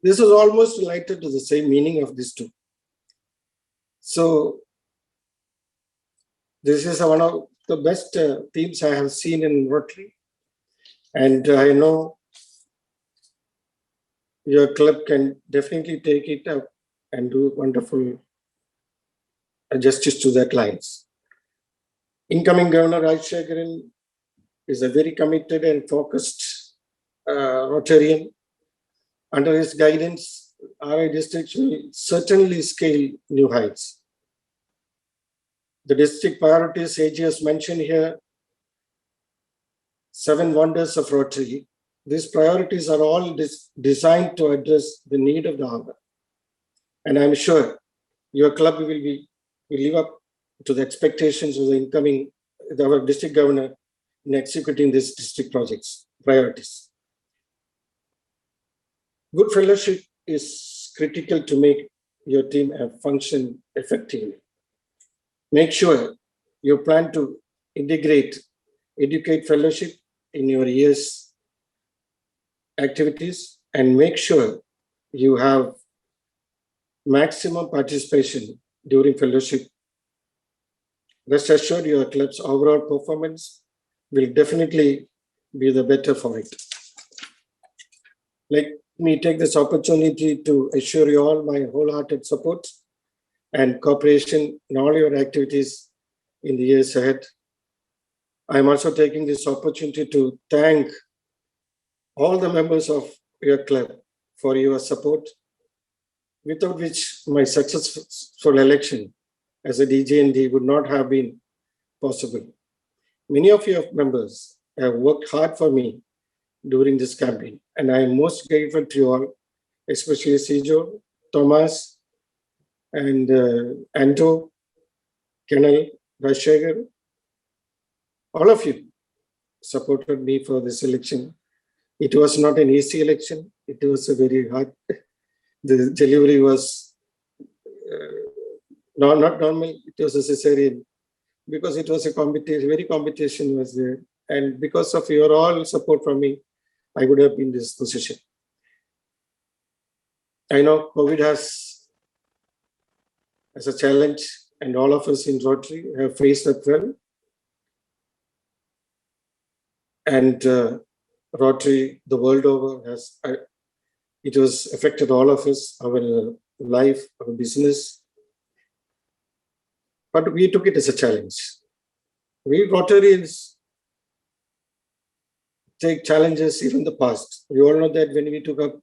This is almost related to the same meaning of these two. So, this is one of the best themes I have seen in Rotary. And I know your club can definitely take it up and do wonderful justice to that lines. Incoming Governor Rajshekharan is a very committed and focused Rotarian. Under his guidance, RI district will certainly scale new heights. The district priorities AG has mentioned here, 7 wonders of Rotary. These priorities are all designed to address the need of the hour. And I'm sure your club will live up to the expectations of our district governor in executing these district projects, priorities. Good fellowship is critical to make your team function effectively. Make sure you plan to integrate educate fellowship in your year's activities, and make sure you have maximum participation during fellowship. Rest assured your club's overall performance will definitely be the better for it. Let me take this opportunity to assure you all my wholehearted support and cooperation in all your activities in the years ahead. I am also taking this opportunity to thank all the members of your club for your support, without which my successful election as a DJND would not have been possible. Many of your members have worked hard for me during this campaign, and I am most grateful to you all, especially Sijo, Thomas, and Anto, Kenal, Rajshekar. All of you supported me for this election. It was not an easy election. It was a very hard. The delivery was not normal. It was a cesarean, because it was a competition. Very competition was there, and because of your all support from me, I would have been in this position. I know COVID has as a challenge, and all of us in Rotary have faced that well. And Rotary, the world over, has it was affected all of us, our life, our business. But we took it as a challenge. We Rotarians take challenges even in the past. We all know that when we took up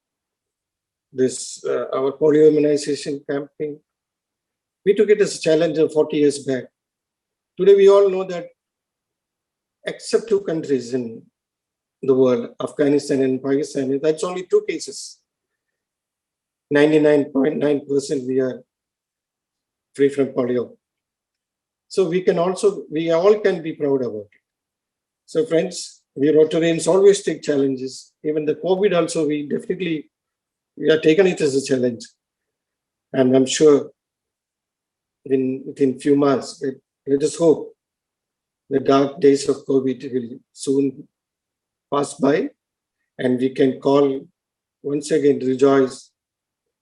this, our polio immunization campaign, we took it as a challenge 40 years back. Today, we all know that except 2 countries in the world, Afghanistan and Pakistan, that's only 2 cases. 99.9% we are free from polio. So we all can be proud about it. So friends, we Rotarians always take challenges. Even the COVID also, we are taking it as a challenge. And I'm sure within few months, let us hope the dark days of COVID will soon pass by and we can call once again rejoice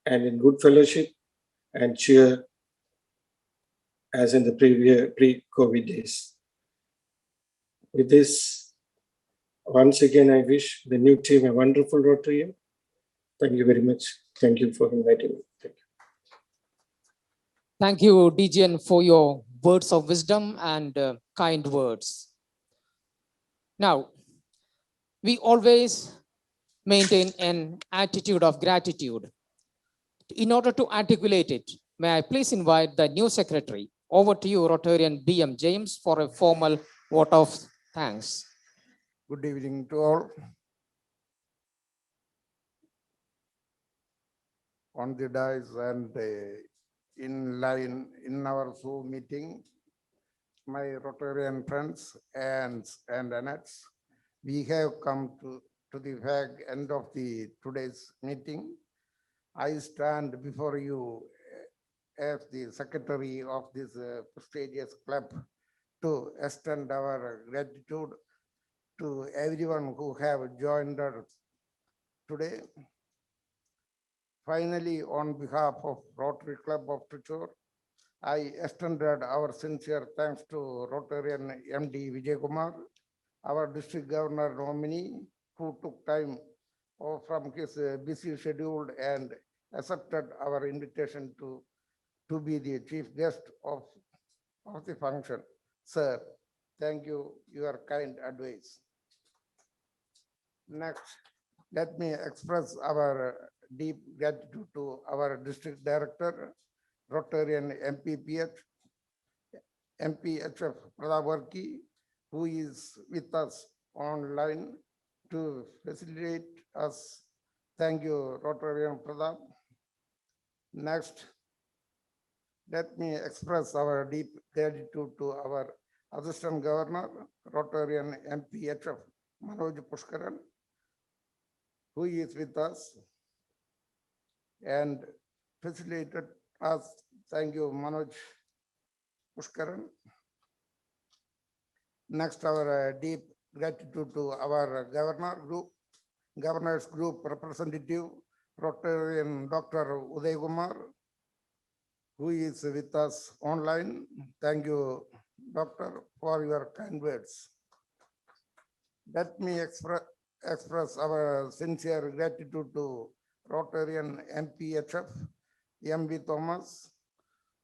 and in good fellowship and cheer as in the pre-COVID days. With this, once again, I wish the new team a wonderful Rotary year. Thank you very much. Thank you for inviting me. Thank you. Thank you, DGN, for your words of wisdom and kind words. Now, we always maintain an attitude of gratitude. In order to articulate it, may I please invite the new secretary. Over to you, Rotarian BM James, for a formal vote of thanks. Good evening to all. On the dais and in line in our Zoom meeting, my Rotarian friends and Annets, we have come to the end of today's meeting. I stand before you as the secretary of this prestigious club to extend our gratitude to everyone who have joined us today. Finally, on behalf of Rotary Club of Trichur, I extended our sincere thanks to Rotarian MD Vijay Kumar, our district governor nominee, who took time from his busy schedule and accepted our invitation to be the chief guest of the function. Sir, thank you, your kind advice. Next, let me express our deep gratitude to our district director, Rotarian MPHF Pradavarki, who is with us online to facilitate us. Thank you, Rotarian Pradap. Next, let me express our deep gratitude to our Assistant Governor, Rotarian MPHF Manoj Pushkaran, who is with us and facilitated us. Thank you, Manoj Pushkaran. Next, our deep gratitude to our Governors Group representative, Rotarian Dr. Uday Kumar, who is with us online. Thank you, Doctor, for your kind words. Let me express our sincere gratitude to Rotarian MPHF, MV Thomas,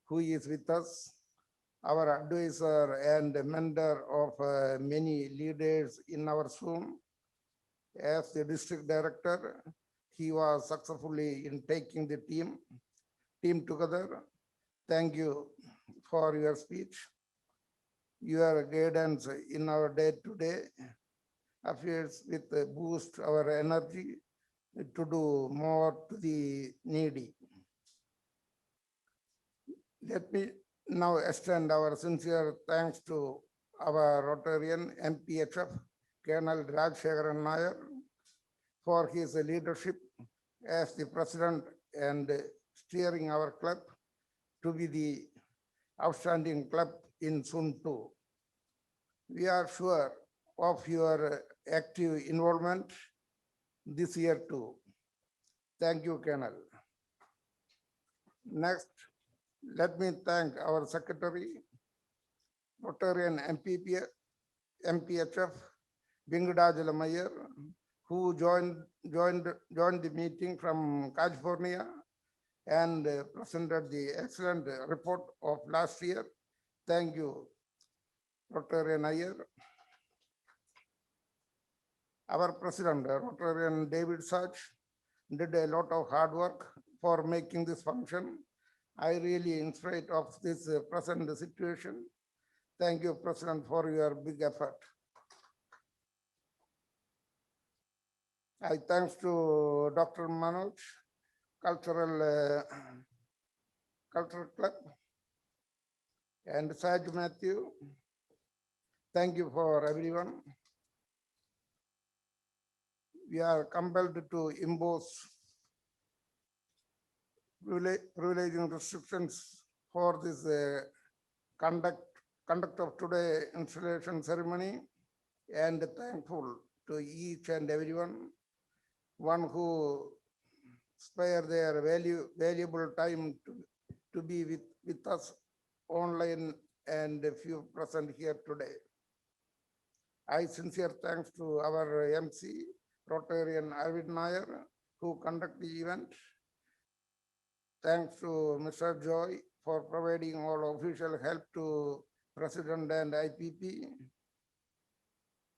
who is with us, our advisor and mentor of many leaders in our Zoom. As the district director, he was successfully in taking the team together. Thank you for your speech, your guidance in our day-to-day affairs with boost our energy to do more to the needy. Let me now extend our sincere thanks to our Rotarian MPHF, Colonel Rajshekharan Nair, for his leadership as the president and steering our club to be the outstanding club in Zone 2. We are sure of your active involvement this year too. Thank you, Colonel. Next, let me thank our Secretary, Rotary MPHF, Bingudajala Mayer, who joined the meeting from California and presented the excellent report of last year. Thank you, Rotarian Iyer. Our President, Rotarian David Saj, did a lot of hard work for making this function. I really, in spite of this present situation, thank you, President, for your big effort. I thanks to Dr. Manoj, Cultural Club, and Saj Mathew. Thank you for everyone. We are compelled to impose privileging restrictions for this conduct of today installation ceremony, and thankful to each and everyone, one who spare their valuable time to be with us online and a few present here today. I sincere thanks to our MC, Rotarian Arvind Nair, who conduct the event. Thanks to Mr. Joy for providing all official help to President and IPP.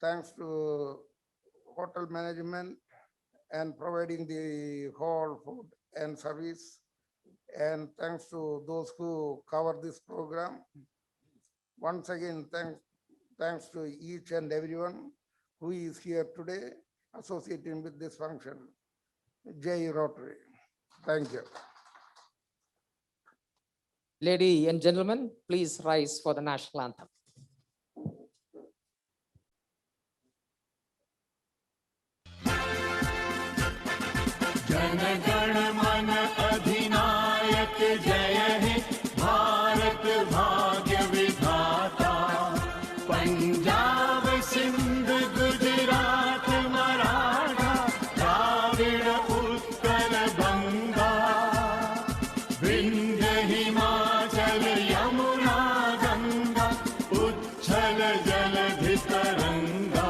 Thanks to hotel management and providing the hall food and service. And thanks to those who cover this program. Once again, thanks to each and everyone who is here today associating with this function. Jai Rotary. Thank you. Ladies and gentlemen, please rise for the national anthem. Jana Gana मन अधिनायक जय हे भारत भाग्य विधाता पंजाब सिंध गुजरात मराठा द्राविड़ उत्कल बंगा विंध्य हिमाचल यमुना गंगा उच्छल जलधि तरंगा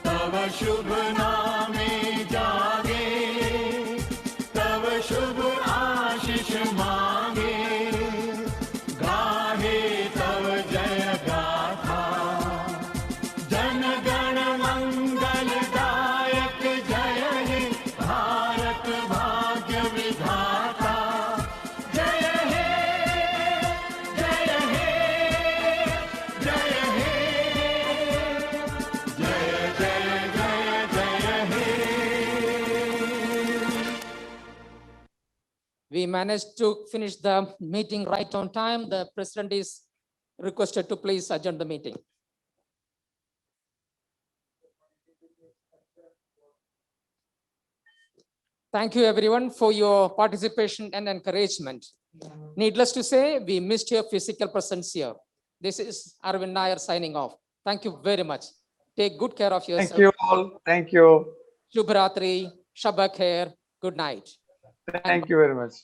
तव शुभ नामे जागे तव शुभ आशीष मांगे गाहे तव जय गाथा जन गण मंगल दायक जय हे भारत भाग्य विधाता जय हे जय हे जय हे जय जय जय जय हे We managed to finish the meeting right on time. The president is requested to please adjourn the meeting. Thank you everyone for your participation and encouragement. Needless to say, we missed your physical presence here. This is Arvind Nair signing off. Thank you very much. Take good care of yourself. Thank you all. Thank you. Shubh Ratri, Shabba Khair, good night. Thank you very much.